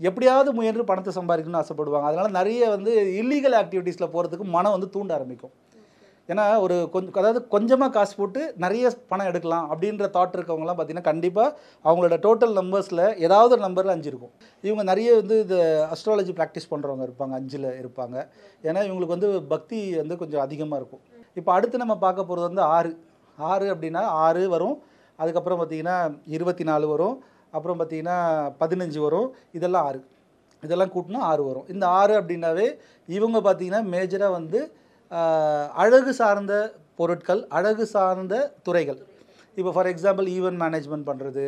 எப்படியாவது முயன்று பணத்தை சம்பாதிக்கணும்னு ஆசைப்படுவாங்க. அதனால் நிறைய வந்து இல்லீகல் ஆக்டிவிட்டீஸில் போகிறதுக்கு மனம் வந்து தூண்ட ஆரம்பிக்கும். ஏன்னா ஒரு அதாவது கொஞ்சமாக காசு போட்டு நிறைய பணம் எடுக்கலாம் அப்படின்ற தாட் இருக்கவங்கலாம் பார்த்தீங்கன்னா கண்டிப்பாக அவங்களோட டோட்டல் நம்பர்ஸில் ஏதாவது ஒரு நம்பரில் 5 இருக்கும். இவங்க நிறைய வந்து இது அஸ்ட்ராலஜி ப்ராக்டிஸ் பண்ணுறவங்க இருப்பாங்க, 5ல் இருப்பாங்க. ஏன்னா இவங்களுக்கு வந்து பக்தி வந்து கொஞ்சம் அதிகமாக இருக்கும். இப்போ அடுத்து நம்ம பார்க்க போகிறது வந்து 6 அப்படின்னா 6 வரும். அதுக்கப்புறம் பார்த்திங்கன்னா 24 வரும். அப்புறம் பார்த்திங்கன்னா 15 வரும். இதெல்லாம் 6. இதெல்லாம் கூட்டினா 6 வரும். இந்த 6 அப்படின்னாவே இவங்க பார்த்திங்கன்னா மேஜராக வந்து அழகு சார்ந்த பொருட்கள், அழகு சார்ந்த துறைகள். இப்போ ஃபார் எக்ஸாம்பிள் ஈவென்ட் மேனேஜ்மெண்ட் பண்ணுறது,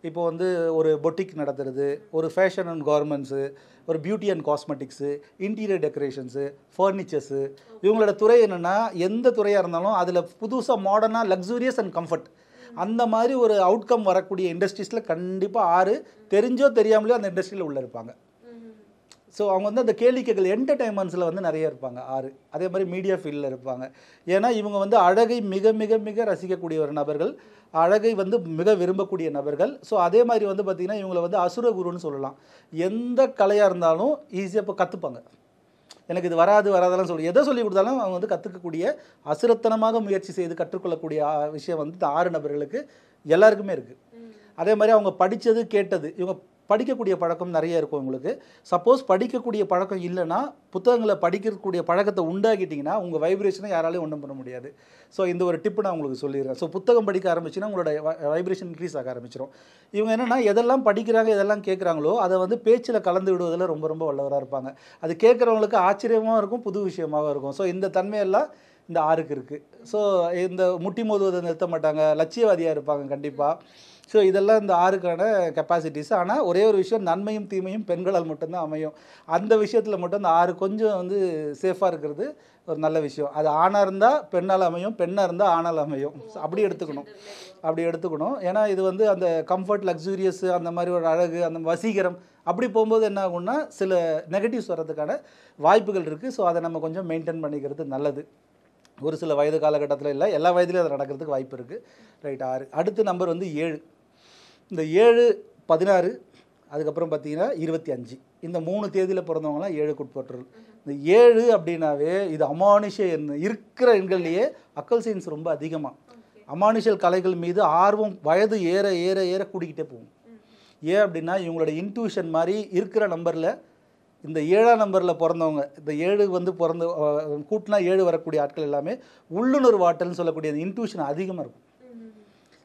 இப்போ வந்து ஒரு பொட்டிக் நடத்துறது, ஒரு ஃபேஷன் அண்ட் கார்மெண்ட்ஸு, ஒரு beauty and cosmetics, interior decorations, furnitures. இவங்களோட துறை என்னென்னா எந்த துறையாக இருந்தாலும் அதில் புதுசாக மாடர்னாக லக்ஸூரியஸ் அண்ட் கம்ஃபர்ட் அந்த மாதிரி ஒரு அவுட்கம் வரக்கூடிய இண்டஸ்ட்ரீஸில் கண்டிப்பாக 6 தெரிஞ்சோ தெரியாமலையோ அந்த இண்டஸ்ட்ரியில் உள்ளே இருப்பாங்க. ஸோ அவங்க வந்து அந்த கேளிக்கைகள் என்டர்டைன்மெண்ட்ஸில் வந்து நிறைய இருப்பாங்க 6. அதே மாதிரி மீடியா ஃபீல்டில் இருப்பாங்க. ஏன்னா இவங்க வந்து அழகை மிக மிக மிக ரசிக்கக்கூடிய ஒரு நபர்கள், அழகை வந்து மிக விரும்பக்கூடிய நபர்கள். ஸோ அதே மாதிரி வந்து பார்த்திங்கன்னா இவங்களை வந்து அசுரகுருன்னு சொல்லலாம். எந்த கலையாக இருந்தாலும் ஈஸியாக இப்போ கற்றுப்பாங்க. எனக்கு இது வராதெல்லாம் சொல்லி எதை சொல்லி கொடுத்தாலும் அவங்க வந்து கற்றுக்கக்கூடிய, அசுரத்தனமாக முயற்சி செய்து கற்றுக்கொள்ளக்கூடிய விஷயம் வந்து இந்த 6 நபர்களுக்கு எல்லாருக்குமே இருக்குது. அதே மாதிரி அவங்க படித்தது கேட்டது, இவங்க படிக்கக்கூடிய பழக்கம் நிறைய இருக்கும் உங்களுக்கு. சப்போஸ் படிக்கக்கூடிய பழக்கம் இல்லைன்னா புத்தகங்களை படிக்கக்கூடிய பழக்கத்தை உண்டாக்கிட்டிங்கன்னா உங்கள் வைப்ரேஷனை யாராலையும் ஒன்றும் பண்ண முடியாது. ஸோ இந்த ஒரு டிப்பு நான் உங்களுக்கு சொல்லிடுறேன். ஸோ புத்தகம் படிக்க ஆரம்பிச்சுன்னா உங்களோட வைப்ரேஷன் இன்க்ரீஸ் ஆக ஆரம்பிச்சிடும். இவங்க என்னென்னா எதெல்லாம் படிக்கிறாங்க, எதெல்லாம் கேட்குறாங்களோ அதை வந்து பேச்சில் கலந்து விடுவதில் ரொம்ப ரொம்ப வல்லவராக இருப்பாங்க. அது கேட்குறவங்களுக்கு ஆச்சரியமாக இருக்கும், புது விஷயமாக இருக்கும். ஸோ இந்த தன்மையெல்லாம் இந்த 6க்கு இருக்குது. ஸோ இந்த முட்டி மோதுவதை நிறுத்த மாட்டாங்க, லட்சியவாதியாக இருப்பாங்க கண்டிப்பாக. ஸோ இதெல்லாம் இந்த 6க்கான கெப்பாசிட்டிஸ். ஆனால் ஒரே ஒரு விஷயம், நன்மையும் தீமையும் பெண்களால் மட்டும்தான் அமையும். அந்த விஷயத்தில் மட்டும் இந்த 6 கொஞ்சம் வந்து சேஃபாக இருக்கிறது ஒரு நல்ல விஷயம். அது ஆணாக இருந்தால் பெண்ணால் அமையும், பெண்ணாக இருந்தால் ஆணால் அமையும். அப்படி எடுத்துக்கணும். ஏன்னா இது வந்து அந்த கம்ஃபர்ட், லக்ஸூரியஸ், அந்த மாதிரி ஒரு அழகு, அந்த வசீகரம் அப்படி போகும்போது என்ன ஆகும்னா சில நெகட்டிவ்ஸ் வர்றதுக்கான வாய்ப்புகள் இருக்குது. ஸோ அதை நம்ம கொஞ்சம் மெயின்டைன் பண்ணிக்கிறது நல்லது. ஒரு சில வயது காலகட்டத்தில் இல்லை, எல்லா வயதுலேயும் அது நடக்கிறதுக்கு வாய்ப்பு இருக்குது. ரைட், 6. அடுத்த நம்பர் வந்து 7. இந்த 7, 16, அதுக்கப்புறம் பார்த்தீங்கன்னா 25. இந்த 3 தேதியில் பிறந்தவங்களாம் 7க்கு உட்பட்டவர்கள். இந்த 7 அப்படின்னாவே இது அமானுஷ எண். இருக்கிற எண்கள்லேயே அக்கல் சயின்ஸ் ரொம்ப அதிகமாக, அமானுஷல் கலைகள் மீது ஆர்வம் வயது ஏற ஏற ஏற கூடிக்கிட்டே போகும். ஏன் அப்படின்னா இவங்களோட இன்ட்யூஷன் மாதிரி இருக்கிற நம்பரில் இந்த 7ஆம் நம்பரில் பிறந்தவங்க, இந்த 7 வந்து கூட்டினா 7 வரக்கூடிய ஆட்கள் எல்லாமே உள்ளுணர்வு ஆற்றல்னு சொல்லக்கூடிய இன்ட்யூஷன் அதிகமாக இருக்கும்.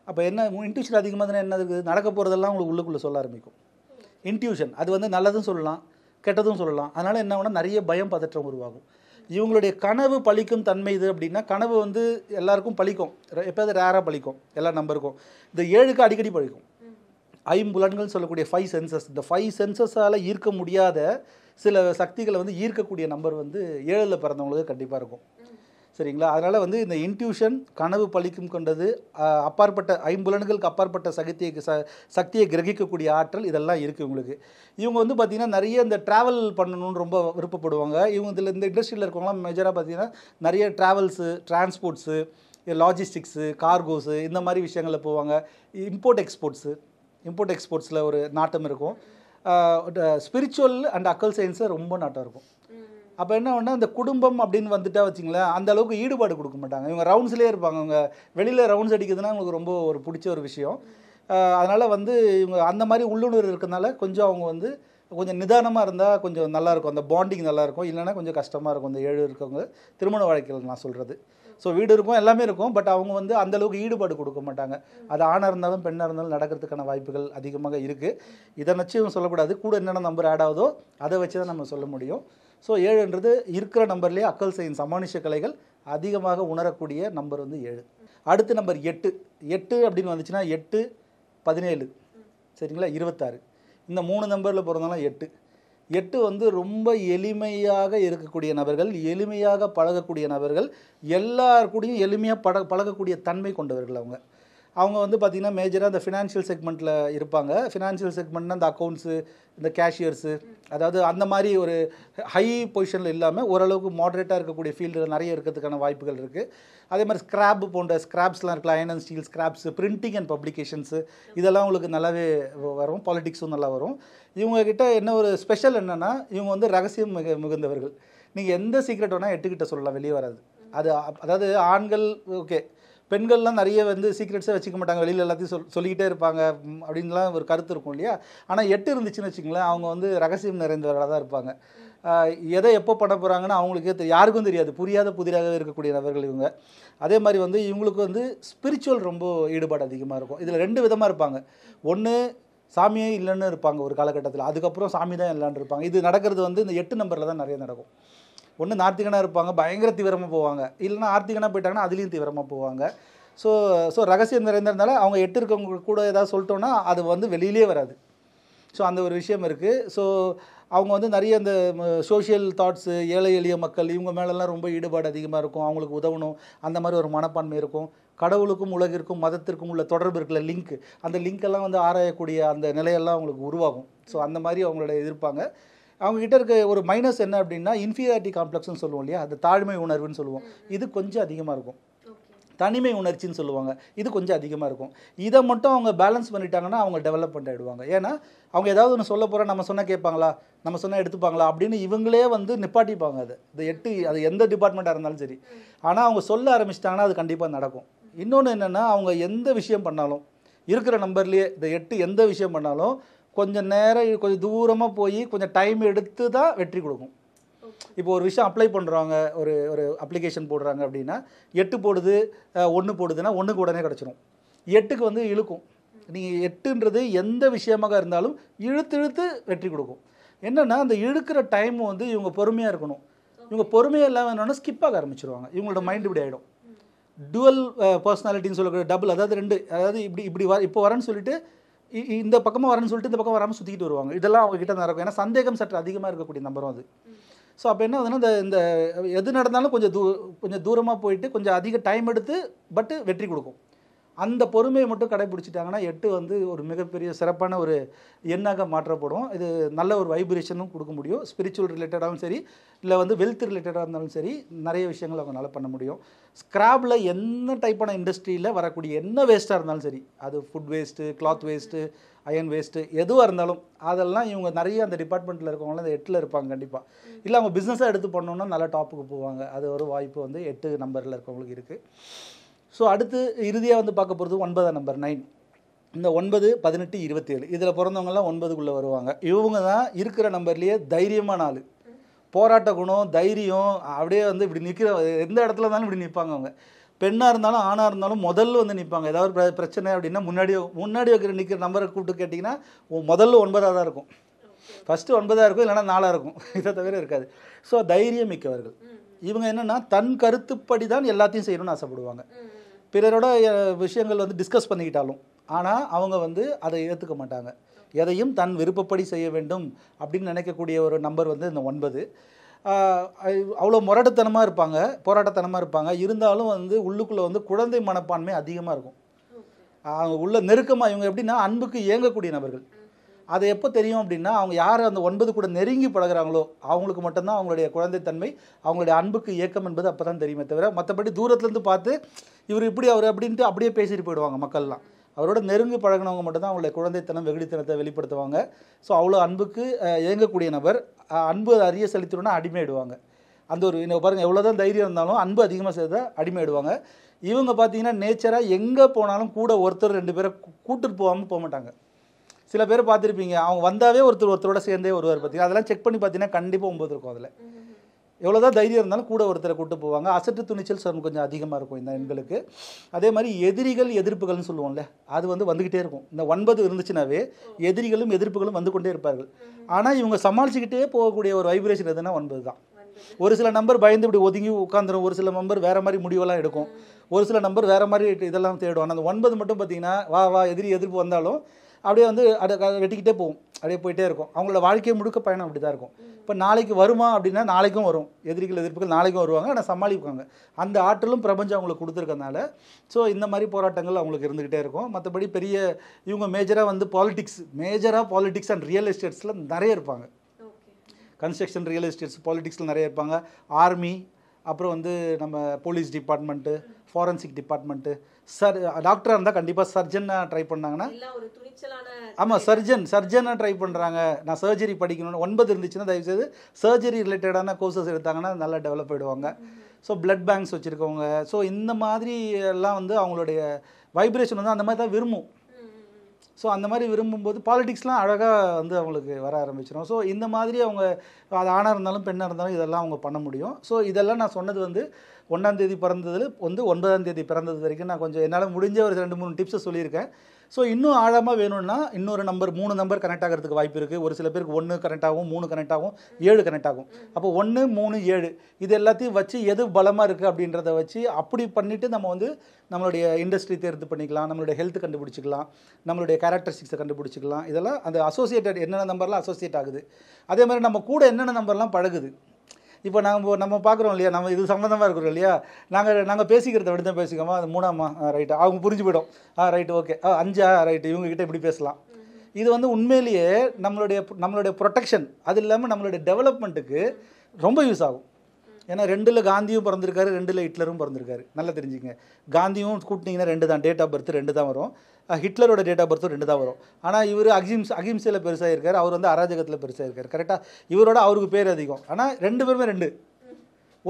அப்போ என்ன இன்ட்யூஷன் அதிகமாக தானே என்ன இருக்குது, நடக்க போகிறதெல்லாம் உங்களுக்கு உள்ளுக்குள்ளே சொல்ல ஆரம்பிக்கும். இன்ட்யூஷன் அது வந்து நல்லதும் சொல்லலாம், கெட்டதும் சொல்லலாம். அதனால் என்ன ஆகும்னா நிறைய பயம் பதற்றம் உருவாகும். இவங்களுடைய கனவு பழிக்கும் தன்மை இது அப்படின்னா, கனவு வந்து எல்லாருக்கும் பழிக்கும், எப்போது ரேராக பழிக்கும் எல்லா நம்பருக்கும். இந்த 7க்கு அடிக்கடி பழிக்கும். ஐம்புலன்கள் சொல்லக்கூடிய 5 சென்சஸ், இந்த 5 சென்சஸால் ஈர்க்க முடியாத சில சக்திகளை வந்து ஈர்க்கக்கூடிய நம்பர் வந்து 7ல் பிறந்தவங்களுக்கு கண்டிப்பாக இருக்கும். சரிங்களா? அதனால் வந்து இந்த இன்ட்யூஷன், கனவு பழிக்கும் கொண்டது, அப்பாற்பட்ட ஐம்புலன்களுக்கு அப்பாற்பட்ட சக்தியை கிரகிக்கக்கூடிய ஆற்றல், இதெல்லாம் இருக்குது உங்களுக்கு. இவங்க வந்து பார்த்திங்கன்னா நிறைய இந்த ட்ராவல் பண்ணணும்னு ரொம்ப விருப்பப்படுவாங்க. இவங்க இதில் இந்த இண்டஸ்ட்ரியில் இருக்கவங்களாம் மேஜராக பார்த்திங்கன்னா நிறைய ட்ராவல்ஸு, டிரான்ஸ்போர்ட்ஸு, லாஜிஸ்டிக்ஸு, கார்கோஸு, இந்த மாதிரி விஷயங்களில் போவாங்க. இம்போர்ட் எக்ஸ்போர்ட்ஸில் ஒரு நாட்டம் இருக்கும். ஸ்பிரிச்சுவல் அண்ட் அக்கல் சயின்ஸில் ரொம்ப நாட்டம் இருக்கும். அப்போ என்ன ஒன்றா இந்த குடும்பம் அப்படின்னு வந்துட்டா வச்சிங்களேன், அந்த அளவுக்கு ஈடுபாடு கொடுக்க மாட்டாங்க. இவங்க ரவுண்ட்ஸ்லேயே இருப்பாங்க. அவங்க வெளியில் ரவுண்ட்ஸ் அடிக்கிறதுனா அவங்களுக்கு ரொம்ப ஒரு பிடிச்ச ஒரு விஷயம். அதனால் வந்து இவங்க அந்த மாதிரி உள்ளுணர்வு இருக்கிறதுனால கொஞ்சம் அவங்க வந்து கொஞ்சம் நிதானமாக இருந்தால் கொஞ்சம் நல்லாயிருக்கும், அந்த பாண்டிங் நல்லாயிருக்கும். இல்லைன்னா கொஞ்சம் கஷ்டமாக இருக்கும் இந்த 7 இருக்கவங்க திருமண வாழ்க்கையில் நான் சொல்கிறது. ஸோ வீடு இருக்கும், எல்லாமே இருக்கும், பட் அவங்க வந்து அந்தளவுக்கு ஈடுபாடு கொடுக்க மாட்டாங்க. அது ஆணாக இருந்தாலும் பெண்ணாக இருந்தாலும் நடக்கிறதுக்கான வாய்ப்புகள் அதிகமாக இருக்குது. இதை வச்சு சொல்லக்கூடாது, கூட என்னென்ன நம்பர் ஆட் ஆகுதோ அதை வச்சு தான் நம்ம சொல்ல முடியும். ஸோ 7ன்றது இருக்கிற நம்பர்லேயே அக்கல் சயின்ஸ், அமானுஷ கலைகள் அதிகமாக உணரக்கூடிய நம்பர் வந்து 7. அடுத்த நம்பர் 8 அப்படின்னு வந்துச்சுன்னா 8, 17, சரிங்களா, 26. இந்த 3 நம்பரில் பிறந்தாலும் 8 வந்து ரொம்ப எளிமையாக இருக்கக்கூடிய நபர்கள், எளிமையாக பழகக்கூடிய நபர்கள், எல்லார் கூடயும் எளிமையாக பழகக்கூடிய தன்மை கொண்டவர்கள். அவங்க வந்து பார்த்திங்கன்னா மேஜராக இந்த ஃபினான்ஷியல் செக்மெண்ட்டில் இருப்பாங்க. ஃபினான்ஷியல் செக்மெண்ட்னா இந்த அக்கௌண்ட்ஸு, இந்த கேஷியர்ஸு, அதாவது அந்த மாதிரி ஒரு ஹை பொசிஷனில் இல்லாமல் ஓரளவுக்கு மாடரேட்டாக இருக்கக்கூடிய ஃபீல்டில் நிறைய இருக்கிறதுக்கான வாய்ப்புகள் இருக்குது. அதே மாதிரி ஸ்கிராப்ஸ்லாம் இருக்கலாம், iron and steel scraps, printing and publications, இதெல்லாம் உங்களுக்கு நல்லாவே வரும். பாலிடிக்ஸும் நல்லா வரும். இவங்ககிட்ட என்ன ஒரு ஸ்பெஷல் என்னென்னா, இவங்க வந்து ரகசியம் மிகுந்தவர்கள். நீங்கள் எந்த சீக்ரெட் வேணால் 8 கிட்ட சொல்லலாம், வெளியே வராது. அது அதாவது ஆண்கள் ஓகே, பெண்கள்லாம் நிறைய வந்து சீக்ரெட்ஸே வச்சுக்க மாட்டாங்க, வெளியில் எல்லாத்தையும் சொல்லிக்கிட்டே இருப்பாங்க அப்படின்லாம் ஒரு கருத்து இருக்கும் இல்லையா. ஆனால் 8 இருந்துச்சுன்னு வச்சுங்களேன், அவங்க வந்து ரகசியம் நிறைந்தவர்களாக தான் இருப்பாங்க. எதை எப்போ பண்ண போகிறாங்கன்னு அவங்களுக்கே யாருக்கும் தெரியாது, புரியாத புதிராக இருக்கக்கூடிய நபர்கள் இவங்க. அதே மாதிரி வந்து இவங்களுக்கு வந்து ஸ்பிரிச்சுவல் ரொம்ப ஈடுபாடு அதிகமாக இருக்கும். இதில் 2 விதமாக இருப்பாங்க. ஒன்று சாமியே இல்லைன்னு இருப்பாங்க ஒரு காலகட்டத்தில், அதுக்கப்புறம் சாமி தான் இல்லைன்னு இருப்பாங்க. இது நடக்கிறது வந்து இந்த 8 நம்பரில் தான் நிறைய நடக்கும். ஒன்று நார்த்திகனாக இருப்பாங்க, பயங்கர தீவிரமாக போவாங்க, இல்லைனா ஆர்த்திகனாக போயிட்டாங்கன்னா அதுலேயும் தீவிரமாக போவாங்க. ஸோ ரகசியம் நிறைந்ததுனால அவங்க 8 இருக்கவங்க கூட ஏதாவது சொல்லிட்டோன்னா அது வந்து வெளியிலே வராது. ஸோ அந்த ஒரு விஷயம் இருக்குது. ஸோ அவங்க வந்து நிறைய இந்த சோஷியல் தாட்ஸு, ஏழை எளிய மக்கள் இவங்க மேலெல்லாம் ரொம்ப ஈடுபாடு அதிகமாக இருக்கும், அவங்களுக்கு உதவணும் அந்த மாதிரி ஒரு மனப்பான்மை இருக்கும். கடவுளுக்கும் உலகிற்கும் மதத்திற்கும் உள்ள தொடர்பு இருக்குல்ல, லிங்க், அந்த லிங்க்கெல்லாம் வந்து ஆராயக்கூடிய அந்த நிலையெல்லாம் அவங்களுக்கு உருவாகும். ஸோ அந்த மாதிரி அவங்களோட எதிர்ப்பாங்க. அவங்ககிட்ட இருக்க ஒரு மைனஸ் என்ன அப்படின்னா இன்ஃபீரியாரிட்டி காம்ப்ளெக்ஸ்னு சொல்லுவோம் இல்லையா, அது தாழ்மை உணர்வுன்னு சொல்லுவோம், இது கொஞ்சம் அதிகமாக இருக்கும். தனிமை உணர்ச்சின்னு சொல்லுவாங்க, இது கொஞ்சம் அதிகமாக இருக்கும். இதை மட்டும் அவங்க பேலன்ஸ் பண்ணிட்டாங்கன்னா அவங்க டெவலப்மெண்ட் ஆகிடுவாங்க. ஏன்னா அவங்க ஏதாவது ஒன்று சொல்ல போகிறோம், நம்ம சொன்னால் கேட்பாங்களா, நம்ம சொன்னால் எடுத்துப்பாங்களா அப்படின்னு இவங்களே வந்து நிப்பாட்டிப்பாங்க. அது இந்த 8 அது எந்த டிபார்ட்மெண்ட்டாக இருந்தாலும் சரி. ஆனால் அவங்க சொல்ல ஆரம்பிச்சிட்டாங்கன்னா அது கண்டிப்பாக நடக்கும். இன்னொன்று என்னென்னா அவங்க எந்த விஷயம் பண்ணாலும் இருக்கிற நம்பர்லேயே இந்த 8 எந்த விஷயம் பண்ணாலும் கொஞ்சம் நேரம் கொஞ்சம் தூரமாக போய் கொஞ்சம் டைம் எடுத்து தான் வெற்றி கொடுக்கும். இப்போ ஒரு விஷயம் அப்ளை பண்ணுறாங்க, ஒரு அப்ளிகேஷன் போடுறாங்க அப்படின்னா 8 போடுது 1 போடுதுன்னா 1க்கு உடனே கிடச்சிரும். 8க்கு வந்து இழுக்கும். நீங்கள் 8ன்றது எந்த விஷயமாக இருந்தாலும் இழுத்து வெற்றி கொடுக்கும். என்னென்னா அந்த இழுக்கிற டைம் வந்து இவங்க பொறுமையாக இருக்கணும். இவங்க பொறுமையாக இல்லாமல் என்னன்னா ஸ்கிப் ஆக ஆரம்பிச்சிருவாங்க. இவங்களோட மைண்ட் இப்படி ஆகிடும். டுவல் பர்சனாலிட்டின்னு சொல்லக்கூடிய டபுள், அதாவது 2, அதாவது இப்படி இப்போ வரேன்னு சொல்லிட்டு இந்த பக்கமாக வரேன்னு சொல்லிட்டு இந்த பக்கம் வராமல் சுற்றிக்கிட்டு வருவாங்க. இதெல்லாம் அவங்க கிட்ட நடக்கும். ஏன்னா சந்தேகம் சற்று அதிகமாக இருக்கக்கூடிய நம்பரும் அது. ஸோ அப்போ என்ன ஆகுதுன்னா இந்த எது நடந்தாலும் கொஞ்சம் தூரமாக போயிட்டு கொஞ்சம் அதிக டைம் எடுத்து பட்டு வெற்றி கொடுக்கும். அந்த பொறுமையை மட்டும் கடைபிடிச்சிட்டாங்கன்னா 8 வந்து ஒரு மிகப்பெரிய சிறப்பான ஒரு எண்ணாக மாற்றப்படும். இது நல்ல ஒரு வைப்ரேஷனும் கொடுக்க முடியும். ஸ்பிரிச்சுவல் ரிலேட்டடாகவும் சரி, இல்லை வந்து வெல்த் ரிலேட்டடாக இருந்தாலும் சரி, நிறைய விஷயங்கள் அவங்களால பண்ண முடியும். ஸ்கிராப்பில் என்ன டைப்பான இண்டஸ்ட்ரியில் வரக்கூடிய என்ன வேஸ்ட்டாக இருந்தாலும் சரி, அது food waste, cloth waste, iron waste, எதுவாக இருந்தாலும் அதெல்லாம் இவங்க நிறைய அந்த டிபார்ட்மெண்ட்டில் இருக்கவங்களாம் அந்த 8ல் இருப்பாங்க கண்டிப்பாக. இல்லை அவங்க பிஸ்னஸாக எடுத்து பண்ணோன்னா நல்ல டாப்புக்கு போவாங்க. அது ஒரு வாய்ப்பு வந்து 8 நம்பரில் இருக்கவங்களுக்கு இருக்குது. ஸோ அடுத்து இறுதியாக வந்து பார்க்க போகிறது 9ஆம் நம்பர் 9. இந்த 9, 18, 27 இதில் பிறந்தவங்கலாம் 9க்குள்ளே வருவாங்க. இவங்க தான் இருக்கிற நம்பர்லேயே தைரியமான ஆள். போராட்ட குணம், தைரியம், அப்படியே வந்து இப்படி நிற்கிற எந்த இடத்துல இருந்தாலும் இப்படி நிற்பாங்க. அவங்க பெண்ணாக இருந்தாலும் ஆணாக இருந்தாலும் முதல்ல வந்து நிற்பாங்க. ஏதாவது பிரச்சனை அப்படின்னா முன்னாடி நிற்கிற நம்பரை கூப்பிட்டு கேட்டிங்கன்னா முதல்ல 9ஆக தான் இருக்கும். ஃபஸ்ட்டு 9ஆக இருக்கும், இல்லைனா 4ஆக இருக்கும். இதை தவிர இருக்காது. ஸோ தைரியம் மிக்கவர்கள் இவங்க. என்னென்னா தன் கருத்துப்படி தான் எல்லாத்தையும் செய்யணும்னு ஆசைப்படுவாங்க. பிறரோட விஷயங்கள் வந்து டிஸ்கஸ் பண்ணிக்கிட்டாலும் ஆனால் அவங்க வந்து அதை ஏற்றுக்க மாட்டாங்க. எதையும் தன் விருப்பப்படி செய்ய வேண்டும் அப்படின்னு நினைக்கக்கூடிய ஒரு நம்பர் வந்து இந்த 9. அவ்வளோ முரட்டுத்தனமாக இருப்பாங்க, போராட்டத்தனமாக இருப்பாங்க. இருந்தாலும் வந்து உள்ளுக்குள்ளே வந்து குழந்தை மனப்பான்மை அதிகமாக இருக்கும். அவங்க உள்ள நெருக்கமாக இவங்க எப்படின்னா அன்புக்கு ஏங்கக்கூடிய நபர்கள். அது எப்போ தெரியும் அப்படின்னா அவங்க யார் அந்த 9 கூட நெருங்கி பழகிறாங்களோ அவங்களுக்கு மட்டும்தான் அவங்களுடைய குழந்தைத்தன்மை, அவங்களுடைய அன்புக்கு ஏக்கம் என்பது அப்போ தான் தெரியுமே தவிர மற்றபடி தூரத்துலேருந்து பார்த்து இவர் இப்படி அவர் அப்படின்ட்டு அப்படியே பேசிட்டு போயிடுவாங்க மக்கள்லாம். அவரோட நெருங்கி பழகினவங்க மட்டும்தான் அவங்களுடைய குழந்தைத்தனம் வெகுளித்தனத்தை வெளிப்படுத்துவாங்க. ஸோ அவ்வளோ அன்புக்கு ஏங்கக்கூடிய நபர். அன்பு அறிய செலுத்தினோன்னா அடிமையிடுவாங்க. அந்த ஒரு பாருங்கள், எவ்வளோ தான் தைரியம் இருந்தாலும் அன்பு அதிகமாக செய்த அடிமையிடுவாங்க. இவங்க பார்த்தீங்கன்னா நேச்சராக எங்கே போனாலும் கூட ஒருத்தர் 2 பேரை கூட்டுட்டு போகாமல் போக மாட்டாங்க. சில பேர் பார்த்துருப்பீங்க, அவங்க வந்தாவே ஒருத்தரோட சேர்ந்தே வருவார். பார்த்தீங்கன்னா அதெல்லாம் செக் பண்ணி பார்த்தீங்கன்னா கண்டிப்பாக 9 இருக்கும். அதில் எவ்வளோ தான் தைரியம் இருந்தாலும் கூட ஒருத்தரை கூட்டு போவாங்க. அசட்டு துணிச்சல் கொஞ்சம் அதிகமாக இருக்கும் இந்த எண்களுக்கு. அதே மாதிரி எதிரிகள் எதிர்ப்புகள்னு சொல்லுவோம்ல, அது வந்துக்கிட்டே இருக்கும். இந்த 9 இருந்துச்சுனாவே எதிரிகளும் எதிர்ப்புகளும் வந்து கொண்டே இருப்பார்கள். ஆனால் இவங்க சமாளிச்சுக்கிட்டே போகக்கூடிய ஒரு வைப்ரேஷன் எதுனா 9 தான். ஒரு சில நம்பர் பயந்து இப்படி ஒதுங்கி உட்காந்துரும், ஒரு சில நம்பர் வேறு மாதிரி முடிவெல்லாம் எடுக்கும், ஒரு சில நம்பர் வேறு மாதிரி இதெல்லாம் தேடும். ஆனால் அந்த 9 மட்டும் பார்த்தீங்கன்னா வா எதிர்ப்பு வந்தாலும் அப்படியே வந்து அதை வெட்டிக்கிட்டே போகும், அப்படியே போயிட்டே இருக்கும். அவங்களோட வாழ்க்கை முழுக்க பயணம் அப்படி தான் இருக்கும். இப்போ நாளைக்கு வருமா அப்படின்னா நாளைக்கும் வரும், எதிரிகள் எதிர்ப்புகள் நாளைக்கும் வருவாங்க, ஆனால் சமாளிப்பாங்க. அந்த ஆற்றலும் பிரபஞ்சம் அவங்களுக்கு கொடுத்துருக்கனால ஸோ இந்த மாதிரி போராட்டங்கள் அவங்களுக்கு இருந்துக்கிட்டே இருக்கும். மற்றபடி பெரிய இவங்க மேஜராக பாலிடிக்ஸ் அண்ட் ரியல் எஸ்டேட்ஸில் நிறைய இருப்பாங்க. கன்ஸ்ட்ரக்ஷன், ரியல் எஸ்டேட்ஸ், பாலிடிக்ஸில் நிறைய இருப்பாங்க. ஆர்மி, அப்புறம் வந்து நம்ம போலீஸ் டிபார்ட்மெண்ட்டு, ஃபாரன்சிக் டிபார்ட்மெண்ட்டு, டாக்டராக இருந்தால் கண்டிப்பாக சர்ஜனாக ட்ரை பண்ணாங்கன்னா, ஆமாம் சர்ஜனாக ட்ரை பண்ணுறாங்க, நான் சர்ஜரி படிக்கணும்னு 9 இருந்துச்சுன்னா தயவுசெய்து சர்ஜரி ரிலேட்டடான கோர்சஸ் எடுத்தாங்கன்னா நல்லா டெவலப் ஆகிடுவாங்க. ஸோ பிளட் பேங்க்ஸ் வச்சுருக்கவங்க, ஸோ இந்த மாதிரி எல்லாம் வந்து அவங்களுடைய வைப்ரேஷன் வந்து அந்த மாதிரி தான் விரும்பும். ஸோ அந்த மாதிரி விரும்பும்போது பாலிடிக்ஸ்லாம் அழகாக வந்து அவங்களுக்கு வர ஆரம்பிச்சிடும். ஸோ இந்த மாதிரி அவங்க அது ஆணாக இருந்தாலும் பெண்ணாக இருந்தாலும் இதெல்லாம் அவங்க பண்ண முடியும். ஸோ இதெல்லாம் நான் சொன்னது வந்து 1ஆம் தேதி பிறந்ததில் வந்து 9ஆம் தேதி பிறந்தது வரைக்கும் நான் கொஞ்சம் என்னால் முடிஞ்ச ஒரு 2-3 டிப்ஸை சொல்லியிருக்கேன். ஸோ இன்னும் ஆழமாக வேணும்னா இன்னொரு நம்பர் 3 நம்பர் கனெக்ட் ஆகிறதுக்கு வாய்ப்பு இருக்குது. ஒரு சில பேருக்கு 1 கனெக்ட் ஆகும், 3 கனெக்ட் ஆகும், 7 கனெக்ட் ஆகும். அப்போ 1, 3, 7 இது எல்லாத்தையும் வச்சு எது பலமாக இருக்குது அப்படின்றத வச்சு அப்படி பண்ணிவிட்டு நம்ம வந்து நம்மளுடைய இண்டஸ்ட்ரி தேர்வு பண்ணிக்கலாம், நம்மளுடைய ஹெல்த் கண்டுபிடிச்சிக்கலாம், நம்மளுடைய கேரக்டரிஸ்டிக்ஸை கண்டுபிடிச்சிக்கலாம். இதெல்லாம் அந்த அசோசியேட்டட் என்னென்ன நம்பர்லாம் அசோசியேட் ஆகுது, அதே மாதிரி நம்ம கூட என்னென்ன நம்பர்லாம் பழகுது. இப்போ நம்ம பார்க்குறோம் இல்லையா, நம்ம இது சம்மந்தமாக இருக்கிறோம் இல்லையா, நாங்கள் பேசிக்கிறத விட தான் பேசிக்கோமா, அது 3ஆமா ரைட்டு அவங்க புரிஞ்சு போய்டும், ரைட்டு ஓகே 5 ரைட்டு இவங்ககிட்ட இப்படி பேசலாம். இது வந்து உண்மையிலேயே நம்மளுடைய ப்ரொடெக்ஷன், அது இல்லாமல் நம்மளுடைய டெவலப்மெண்ட்டுக்கு ரொம்ப யூஸ் ஆகும். ஏன்னா 2ல் காந்தியும் பிறந்திருக்காரு, 2ல் ஹிட்லரும் பிறந்திருக்காரு. நல்லா தெரிஞ்சுங்க, காந்தியும் கூட்டினீங்கன்னா 2 தான், டேட் ஆஃப் பர்த் 2 தான் வரும். ஹிட்லரோட டேட் ஆஃப் பர்த்தும் 2 தான் வரும். ஆனால் இவர் அகிம்சையில் பெருசாக இருக்கார், அவர் வந்து அராஜகத்தில் பெருசாக இருக்கார். கரெக்டாக இவரோட அவருக்கு பேர் அதிகம். ஆனால் 2 பேருமே 2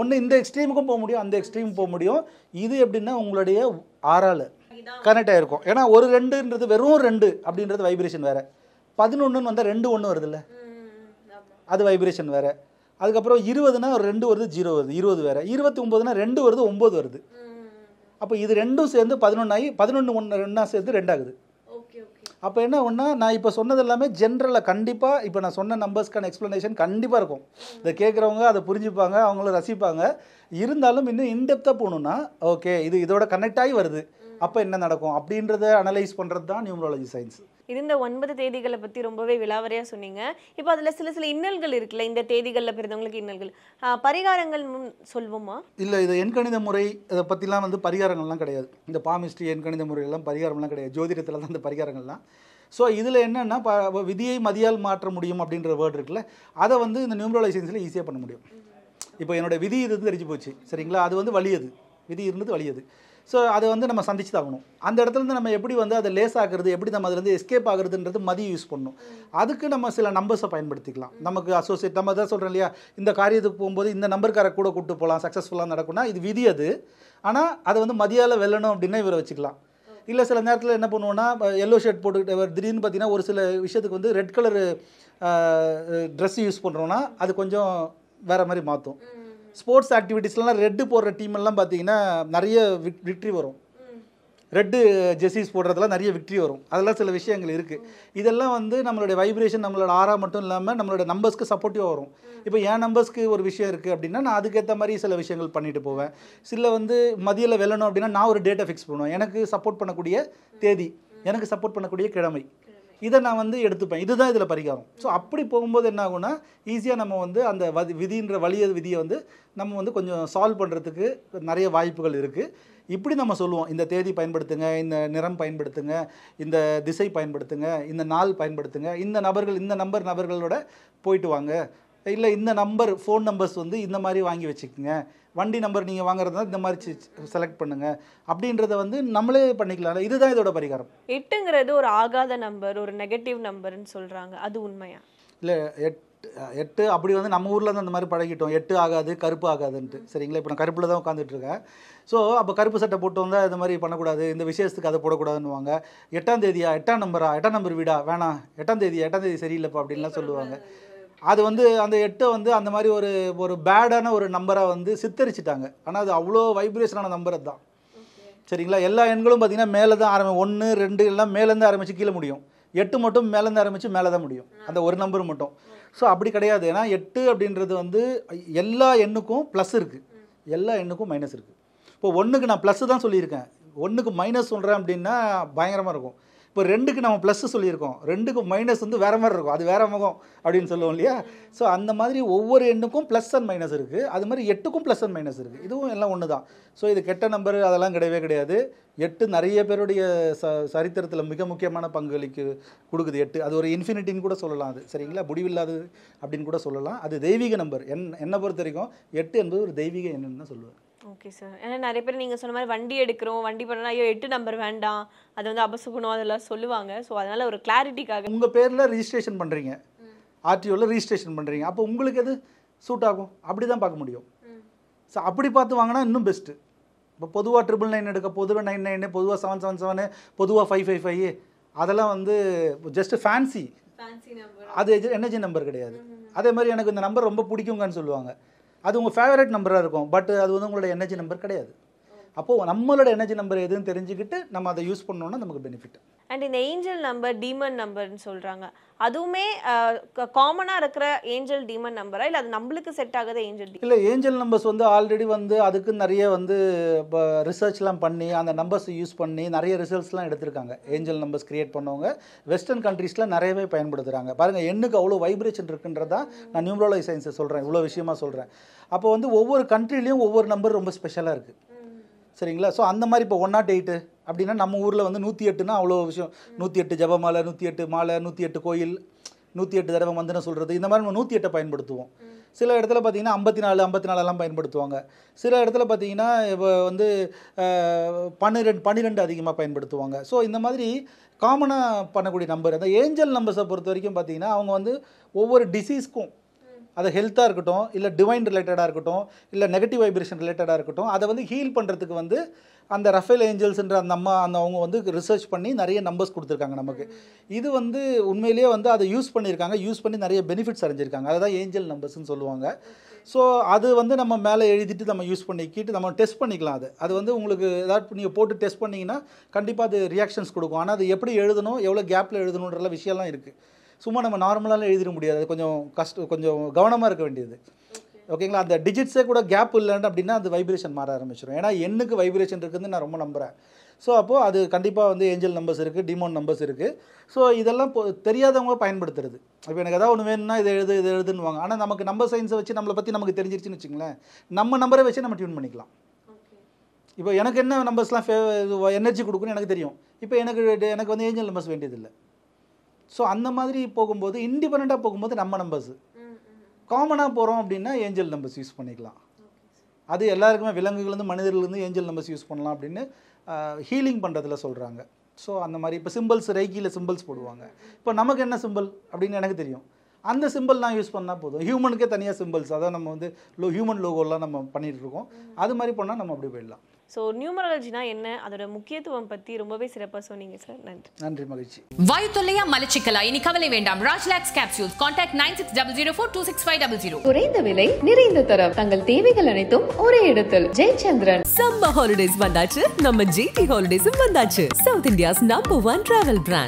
ஒன்று இந்த எக்ஸ்ட்ரீமுக்கும் போக முடியும், அந்த எக்ஸ்ட்ரீம் போக முடியும். இது எப்படின்னா உங்களுடைய ஆறால் கனெக்ட் ஆகிருக்கும். ஏன்னா ஒரு 2ன்றது வெறும் 2 அப்படின்றது வைப்ரேஷன் வேறு. 11ன்னு வந்தால் 2 1 வருதுல்ல, அது வைப்ரேஷன் வேறு. அதுக்கப்புறம் 20னா 2 வருது, 0 வருது, 20 வேறு. 29னா 2 வருது, 9 வருது. அப்போ இது 2ம் சேர்ந்து 11 ஆகி 11 1 சேர்ந்து 2 ஆகுது. அப்போ என்ன ஒன்றா நான் இப்போ சொன்னது எல்லாமே ஜென்ரலாக கண்டிப்பாக இப்போ நான் சொன்ன நம்பர்ஸ்க்கான எக்ஸ்ப்ளனேஷன் கண்டிப்பாக இருக்கும். இதை கேட்குறவங்க அதை புரிஞ்சுப்பாங்க, அவங்களும் ரசிப்பாங்க. இருந்தாலும் இன்னும் இன்டெப்த்தாக போகணுன்னா ஓகே இது இதோட கனெக்ட் ஆகி வருது, அப்போ என்ன நடக்கும் அப்படின்றத அனலைஸ் பண்ணுறது தான் நியூமராலஜி சயின்ஸ். இந்த 9 தேதிகளை பற்றி ரொம்பவே விலாவரியாக சொன்னீங்க. இப்போ அதில் சில இன்னல்கள் இருக்குல்ல, இந்த தேதிகளில் பிறந்தவங்களுக்கு இன்னல்கள், பரிகாரங்கள் சொல்வோமா? இல்லை, இது எண்கணித முறை இதை பற்றிலாம் வந்து பரிகாரங்கள்லாம் கிடையாது. இந்த பாமிஸ்ட்ரி எண்கணித முறையெல்லாம் பரிகாரம்லாம் கிடையாது. ஜோதிடத்தில் தான் இந்த பரிகாரங்கள்லாம். ஸோ இதில் என்னென்னா விதியை மதியால் மாற்ற முடியும் அப்படின்ற வேர்டு இருக்குல்ல, அதை வந்து இந்த நியூமராலஜி சயின்ஸில் ஈஸியாக பண்ண முடியும். இப்போ என்னோடய விதி இது தெரிஞ்சு போச்சு சரிங்களா, அது வந்து வலியது, விதி இருந்தது வலியது. ஸோ அதை வந்து நம்ம சந்திச்சு தாகணும். அந்த இடத்துலேருந்து நம்ம எப்படி வந்து அதை லேஸ் ஆகுறது, எப்படி நம்ம அதுலேருந்து எஸ்கேப் ஆகுறதுன்றது மதியம் யூஸ் பண்ணணும். அதுக்கு நம்ம சில நம்பர்ஸை பயன்படுத்திக்கலாம். நமக்கு அசோசியேட் நம்ம தான் சொல்கிறோம் இல்லையா, இந்த காரியத்துக்கு போகும்போது இந்த நம்பர்காரை கூட கூப்பிட்டு போகலாம், சக்ஸஸ்ஃபுல்லாக நடக்கும்னா இது விதி அது. ஆனால் அதை வந்து மதியால் வெல்லணும் அப்படின்னா இவரை வச்சுக்கலாம். இல்லை சில நேரத்தில் என்ன பண்ணுவோன்னா எல்லோ ஷர்ட் போட்டுக்கிட்டு திடீர்னு பார்த்தீங்கன்னா ஒரு சில விஷயத்துக்கு வந்து ரெட் கலரு ட்ரெஸ் யூஸ் பண்ணுறோன்னா அது கொஞ்சம் வேறு மாதிரி மாற்றும். ஸ்போர்ட்ஸ் ஆக்டிவிட்டீஸ்லாம் ரெட்டு போடுற டீமெல்லாம் பார்த்தீங்கன்னா நிறைய விக்ட்ரி வரும். ரெட்டு ஜெர்சிஸ் போடுறதுலாம் நிறைய விக்ட்ரி வரும். அதெல்லாம் சில விஷயங்கள் இருக்குது. இதெல்லாம் வந்து நம்மளுடைய வைப்ரேஷன் நம்மளோட ஆறா மட்டும் இல்லாமல் நம்மளோட நம்பர்ஸ்க்கு சப்போர்ட்டிவாக வரும். இப்போ என் நம்பர்ஸ்க்கு ஒரு விஷயம் இருக்குது அப்படின்னா நான் அதுக்கேற்ற மாதிரி சில விஷயங்கள் பண்ணிட்டு போவேன். சில வந்து மதியில் வெல்லணும் அப்படின்னா நான் ஒரு டேட்டை ஃபிக்ஸ் பண்ணுவேன். எனக்கு சப்போர்ட் பண்ணக்கூடிய தேதி, எனக்கு சப்போர்ட் பண்ணக்கூடிய கிழமை, இதை நான் வந்து எடுத்துப்பேன். இதுதான் இதில் பரிகாரம். ஸோ அப்படி போகும்போது என்ன ஆகும்னா ஈஸியாக நம்ம வந்து அந்த விதின்ற விதியை வந்து நம்ம வந்து கொஞ்சம் சால்வ் பண்ணுறதுக்கு நிறைய வாய்ப்புகள் இருக்குது. இப்படி நம்ம சொல்லுவோம், இந்த தேதி பயன்படுத்துங்க, இந்த நிறம் பயன்படுத்துங்க, இந்த திசை பயன்படுத்துங்க, இந்த நாள் பயன்படுத்துங்க, இந்த நபர்களோட போயிட்டு வாங்க, இல்லை இந்த நம்பர் ஃபோன் நம்பர்ஸ் வந்து இந்த மாதிரி வாங்கி வச்சுக்கோங்க, வண்டி நம்பர் நீங்கள் வாங்குறதா இந்த மாதிரி செலக்ட் பண்ணுங்கள் அப்படின்றத வந்து நம்மளே பண்ணிக்கலாம். இதுதான் இதோட பரிகாரம். 8ங்கிறது ஒரு ஆகாத நம்பர், ஒரு நெகட்டிவ் நம்பர்னு சொல்கிறாங்க, அது உண்மையா? இல்லை 8 அப்படி வந்து நம்ம ஊரில் தான் அந்த மாதிரி பழகிட்டோம். 8 ஆகாது, கருப்பு ஆகாதுன்ட்டு சரிங்களா. இப்போ நான் கருப்பில் தான் உட்காந்துட்ருக்கேன். ஸோ அப்போ கருப்பு சட்டை போட்டு வந்தால் இந்த மாதிரி பண்ணக்கூடாது, இந்த விசேஷத்துக்கு அதை போடக்கூடாதுன்னுவாங்க. 8ஆம் தேதியா, 8ஆம் நம்பரா, 8ஆம் நம்பர் வீடா, வேணாம் 8ஆம் தேதி சரியில்லைப்பா அப்படின்லாம் சொல்லுவாங்க. அது வந்து அந்த 8 வந்து அந்த மாதிரி ஒரு பேடான ஒரு நம்பராக வந்து சித்தரிச்சிட்டாங்க. ஆனால் அது அவ்வளோ வைப்ரேஷனான நம்பர் தான் சரிங்களா. எல்லா எண்களும் பார்த்திங்கன்னா மேலே தான் 1 2 எல்லாம் மேலேருந்து ஆரம்பித்து கீழே முடியும். 8 மட்டும் மேலேருந்து ஆரம்பித்து மேலே தான் முடியும், அந்த ஒரு நம்பர் மட்டும். ஸோ அப்படி கிடையாது. ஏன்னா 8 அப்படின்றது வந்து எல்லா எண்ணுக்கும் ப்ளஸ் இருக்குது, எல்லா எண்ணுக்கும் மைனஸ் இருக்குது. இப்போ 1க்கு நான் ப்ளஸ்ஸு தான் சொல்லியிருக்கேன், 1க்கு மைனஸ் சொல்கிறேன் அப்படின்னா பயங்கரமாக இருக்கும். இப்போ 2க்கு நம்ம ப்ளஸ் சொல்லியிருக்கோம், 2க்கு மைனஸ் வந்து வேறு மாதிரி இருக்கும், அது வேறு முகம் அப்படின்னு சொல்லுவோம் இல்லையா. ஸோ அந்த மாதிரி ஒவ்வொரு எண்ணுக்கும் ப்ளஸ் அண்ட் மைனஸ் இருக்குது. அது மாதிரி 8க்கும் ப்ளஸ் அண்ட் மைனஸ் இருக்குது. இதுவும் எல்லாம் ஒன்று தான். ஸோ இது கெட்ட நம்பர் அதெல்லாம் கிடையவே கிடையாது. 8 நிறைய பேருடைய சரித்திரத்தில் மிக முக்கியமான பங்களிக்கு கொடுக்குது 8. அது ஒரு இன்ஃபினிட்டின்னு கூட சொல்லலாம், அது சரிங்களா, முடிவில்லாதது அப்படின்னு கூட சொல்லலாம். அது தெய்வீக நம்பர். என்னை பொறுத்த வரைக்கும் 8 என்பது ஒரு தெய்வீக எண்ணுன்னு தான் சொல்லுவேன். Okay sir. ஏன்னா நிறைய பேர் நீங்கள் சொன்ன மாதிரி வண்டி எடுக்கிறோம், வண்டி பண்ணலாம், ஐயோ 8 நம்பர் வேண்டாம், அது வந்து அபசுகுணம் அதெல்லாம் சொல்லுவாங்க. ஸோ அதனால் ஒரு கிளாரிட்டிக்காக உங்கள் பேரில் ரிஜிஸ்ட்ரேஷன் பண்ணுறீங்க, ஆர்டிஓவில் ரிஜிஸ்ட்ரேஷன் பண்ணுறீங்க, அப்போ உங்களுக்கு எது சூட் ஆகும் அப்படி தான் பார்க்க முடியும். ஸோ அப்படி பார்த்து வாங்கினா இன்னும் பெஸ்ட்டு. இப்போ பொதுவாக 999 எடுக்க, பொதுவாக 99, பொதுவாக 777, பொதுவாக 555 அதெல்லாம் வந்து ஜஸ்ட் ஃபேன்சி, அது எனர்ஜி நம்பர் கிடையாது. அதே மாதிரி எனக்கு இந்த நம்பர் ரொம்ப பிடிக்குங்கன்னு சொல்லுவாங்க, அது உங்கள் ஃபேவரட் நம்பராக இருக்கும், பட் அது வந்து உங்களோட எனர்ஜி நம்பர் கிடையாது. அப்போது நம்மளோட எனர்ஜி நம்பர் எதுன்னு தெரிஞ்சுக்கிட்டு நம்ம அதை யூஸ் பண்ணோன்னா நமக்கு பெனிஃபிட். அண்ட் இந்த ஏஞ்சல் நம்பர், டீமன் நம்பர்னு சொல்கிறாங்க, அதுவுமே காமனாக இருக்கிற ஏஞ்சல் டீமன் நம்பரா இல்லை அது நம்மளுக்கு செட் ஆகாத ஏஞ்சல்? இல்லை, ஏஞ்சல் நம்பர்ஸ் வந்து ஆல்ரெடி வந்து அதுக்கு நிறைய வந்து இப்போ ரிசர்ச்லாம் பண்ணி அந்த நம்பர்ஸ் யூஸ் பண்ணி நிறைய ரிசல்ட்ஸ்லாம் எடுத்திருக்காங்க. ஏஞ்சல் நம்பர்ஸ் கிரியேட் பண்ணவங்க வெஸ்டர்ன் கண்ட்ரீஸில் நிறையவே பயன்படுத்துகிறாங்க. பாருங்கள், எண்ணுக்கு அவ்வளோ வைப்ரேஷன் இருக்குன்றதா நான் நியூமராலஜி சயின்ஸை சொல்கிறேன், இவ்வளோ விஷயமா சொல்கிறேன். அப்போ வந்து ஒவ்வொரு கண்ட்ரிலையும் ஒவ்வொரு நம்பர் ரொம்ப ஸ்பெஷலாக இருக்குது, சரிங்களா? ஸோ அந்த மாதிரி இப்போ 108 அப்படின்னா நம்ம ஊரில் வந்து 108னா அவ்வளோ விஷயம். 108 ஜபமாலை, 108 மாலை, 108 கோயில், 108 தடவை மந்திரம் சொல்கிறது, இந்த மாதிரி நம்ம 108 பயன்படுத்துவோம். சில இடத்துல பார்த்தீங்கன்னா 54, 54 பயன்படுத்துவாங்க. சில இடத்துல பார்த்தீங்கன்னா இப்போ வந்து 12 அதிகமாக பயன்படுத்துவாங்க. ஸோ இந்த மாதிரி காமனாக பண்ணக்கூடிய நம்பர். அந்த ஏஞ்சல் நம்பர்ஸை பொறுத்த வரைக்கும் பார்த்தீங்கன்னா அவங்க வந்து ஒவ்வொரு டிசீஸ்க்கும், அது ஹெல்த்தாக இருக்கட்டும், இல்லை டிவைன் ரிலேட்டடாக இருக்கட்டும், இல்லை நெகட்டிவ் வைப்ரேஷன் ரிலேட்டடாக இருக்கட்டும், அதை வந்து ஹீல் பண்ணுறதுக்கு வந்து அந்த ரஃபேல் ஏஞ்சல்ஸ்ன்ற அந்த அவங்க வந்து ரிசர்ச் பண்ணி நிறைய நம்பர்ஸ் கொடுத்துருக்காங்க நமக்கு. இது வந்து உண்மையிலேயே வந்து அதை யூஸ் பண்ணியிருக்காங்க, யூஸ் பண்ணி நிறைய பெனிஃபிட்ஸ் அடைஞ்சிருக்காங்க. அதை தான் ஏஞ்சல் நம்பர்ஸ்ன்னு சொல்லுவாங்க. ஸோ அது வந்து நம்ம மேலே எழுதிட்டு நம்ம யூஸ் பண்ணிக்கிட்டு நம்ம டெஸ்ட் பண்ணிக்கலாம். அது வந்து உங்களுக்கு ஏதாவது நீங்கள் போட்டு டெஸ்ட் பண்ணிங்கன்னா கண்டிப்பாக அது ரியாக்ஷன்ஸ் கொடுக்கும். ஆனால் அது எப்படி எழுதணும், எவ்வளோ கேப்பில் எழுதணுன்ற விஷயம்லாம் இருக்குது. சும்மா நம்ம நார்மலாக எழுதிட முடியாது, அது கொஞ்சம் கவனமாக இருக்க வேண்டியது. ஓகேங்களா? அந்த டிஜிட்ஸே கூட கேப் இல்லைன்னு அப்படின்னா அது வைப்ரேஷன் மாற ஆரம்பிச்சிடும். ஏன்னா எண்ணுக்கு வைப்ரேஷன் இருக்குதுன்னு நான் ரொம்ப நம்புகிறேன். ஸோ அப்போது அது கண்டிப்பாக வந்து ஏஞ்சல் நம்பர்ஸ் இருக்குது, டிமோன் நம்பர்ஸ் இருக்குது. ஸோ இதெல்லாம் தெரியாதவங்க பயன்படுத்துறது. இப்போ எனக்கு ஏதாவது ஒன்று வேணும்னா இது எழுதுன்னுவாங்க. ஆனால் நமக்கு நம்பர் சயின்ஸை வச்சு நம்மளை பற்றி நமக்கு தெரிஞ்சிருச்சுன்னு வச்சுங்களேன், நம்ம நம்பரை வச்சு நம்ம டியூன் பண்ணிக்கலாம். இப்போ எனக்கு என்ன நம்பர்ஸ்லாம் எனர்ஜி கொடுக்குன்னு எனக்கு தெரியும். இப்போ எனக்கு வந்து ஏஞ்சல் நம்பர்ஸ் வேண்டியதில்லை. ஸோ அந்த மாதிரி போகும்போது இண்டிபெண்ட்டாக போகும்போது நம்ம நம்பர்ஸு காமனாக போகிறோம் அப்படின்னா ஏஞ்சல் நம்பர்ஸ் யூஸ் பண்ணிக்கலாம். அது எல்லாருக்குமே விலங்குகள்லேருந்து மனிதர்கள்லேருந்து ஏஞ்சல் நம்பர்ஸ் யூஸ் பண்ணலாம் அப்படின்னு ஹீலிங் பண்ணுறதுல சொல்கிறாங்க. ஸோ அந்த மாதிரி இப்போ சிம்பிள்ஸ், ரைக்கியில் சிம்பிள்ஸ் போடுவாங்க. இப்போ நமக்கு என்ன சிம்பிள் அப்படின்னு எனக்கு தெரியும், அந்த சிம்பிள் நான் யூஸ் பண்ணால் போதும். ஹியூமனுக்கே தனியாக சிம்பிள்ஸ், அதான் நம்ம வந்து ஹியூமன் லோகோலாம் நம்ம பண்ணிகிட்டு இருக்கோம். அது மாதிரி பண்ணால் நம்ம அப்படி போயிடலாம். ஸோ நியூமராலஜினா என்ன, அதோட முக்கியத்துவம் பற்றி ரொம்பவே சிறப்பாக சொன்னீங்க சார். நன்றி. நன்றி, மகிழ்ச்சி. வாயு தொல்லையா, மலச்சிக்கலா, இனி கவலை வேண்டாம். ராஜ்லாக்ஸ் கேப்சூல்ஸ். கான்டாக்ட் 9600426500. குறைந்த விலை, நிறைந்த தரம், தங்கள் தேவைகள் அனைத்தும் ஒரே இடத்தில். ஜெயச்சந்திரன். சம்மர் ஹாலிடேஸ் வந்தாச்சு, நம்ம ஜிடி ஹாலிடேஸும் வந்தாச்சு. South India's number 1 travel brand.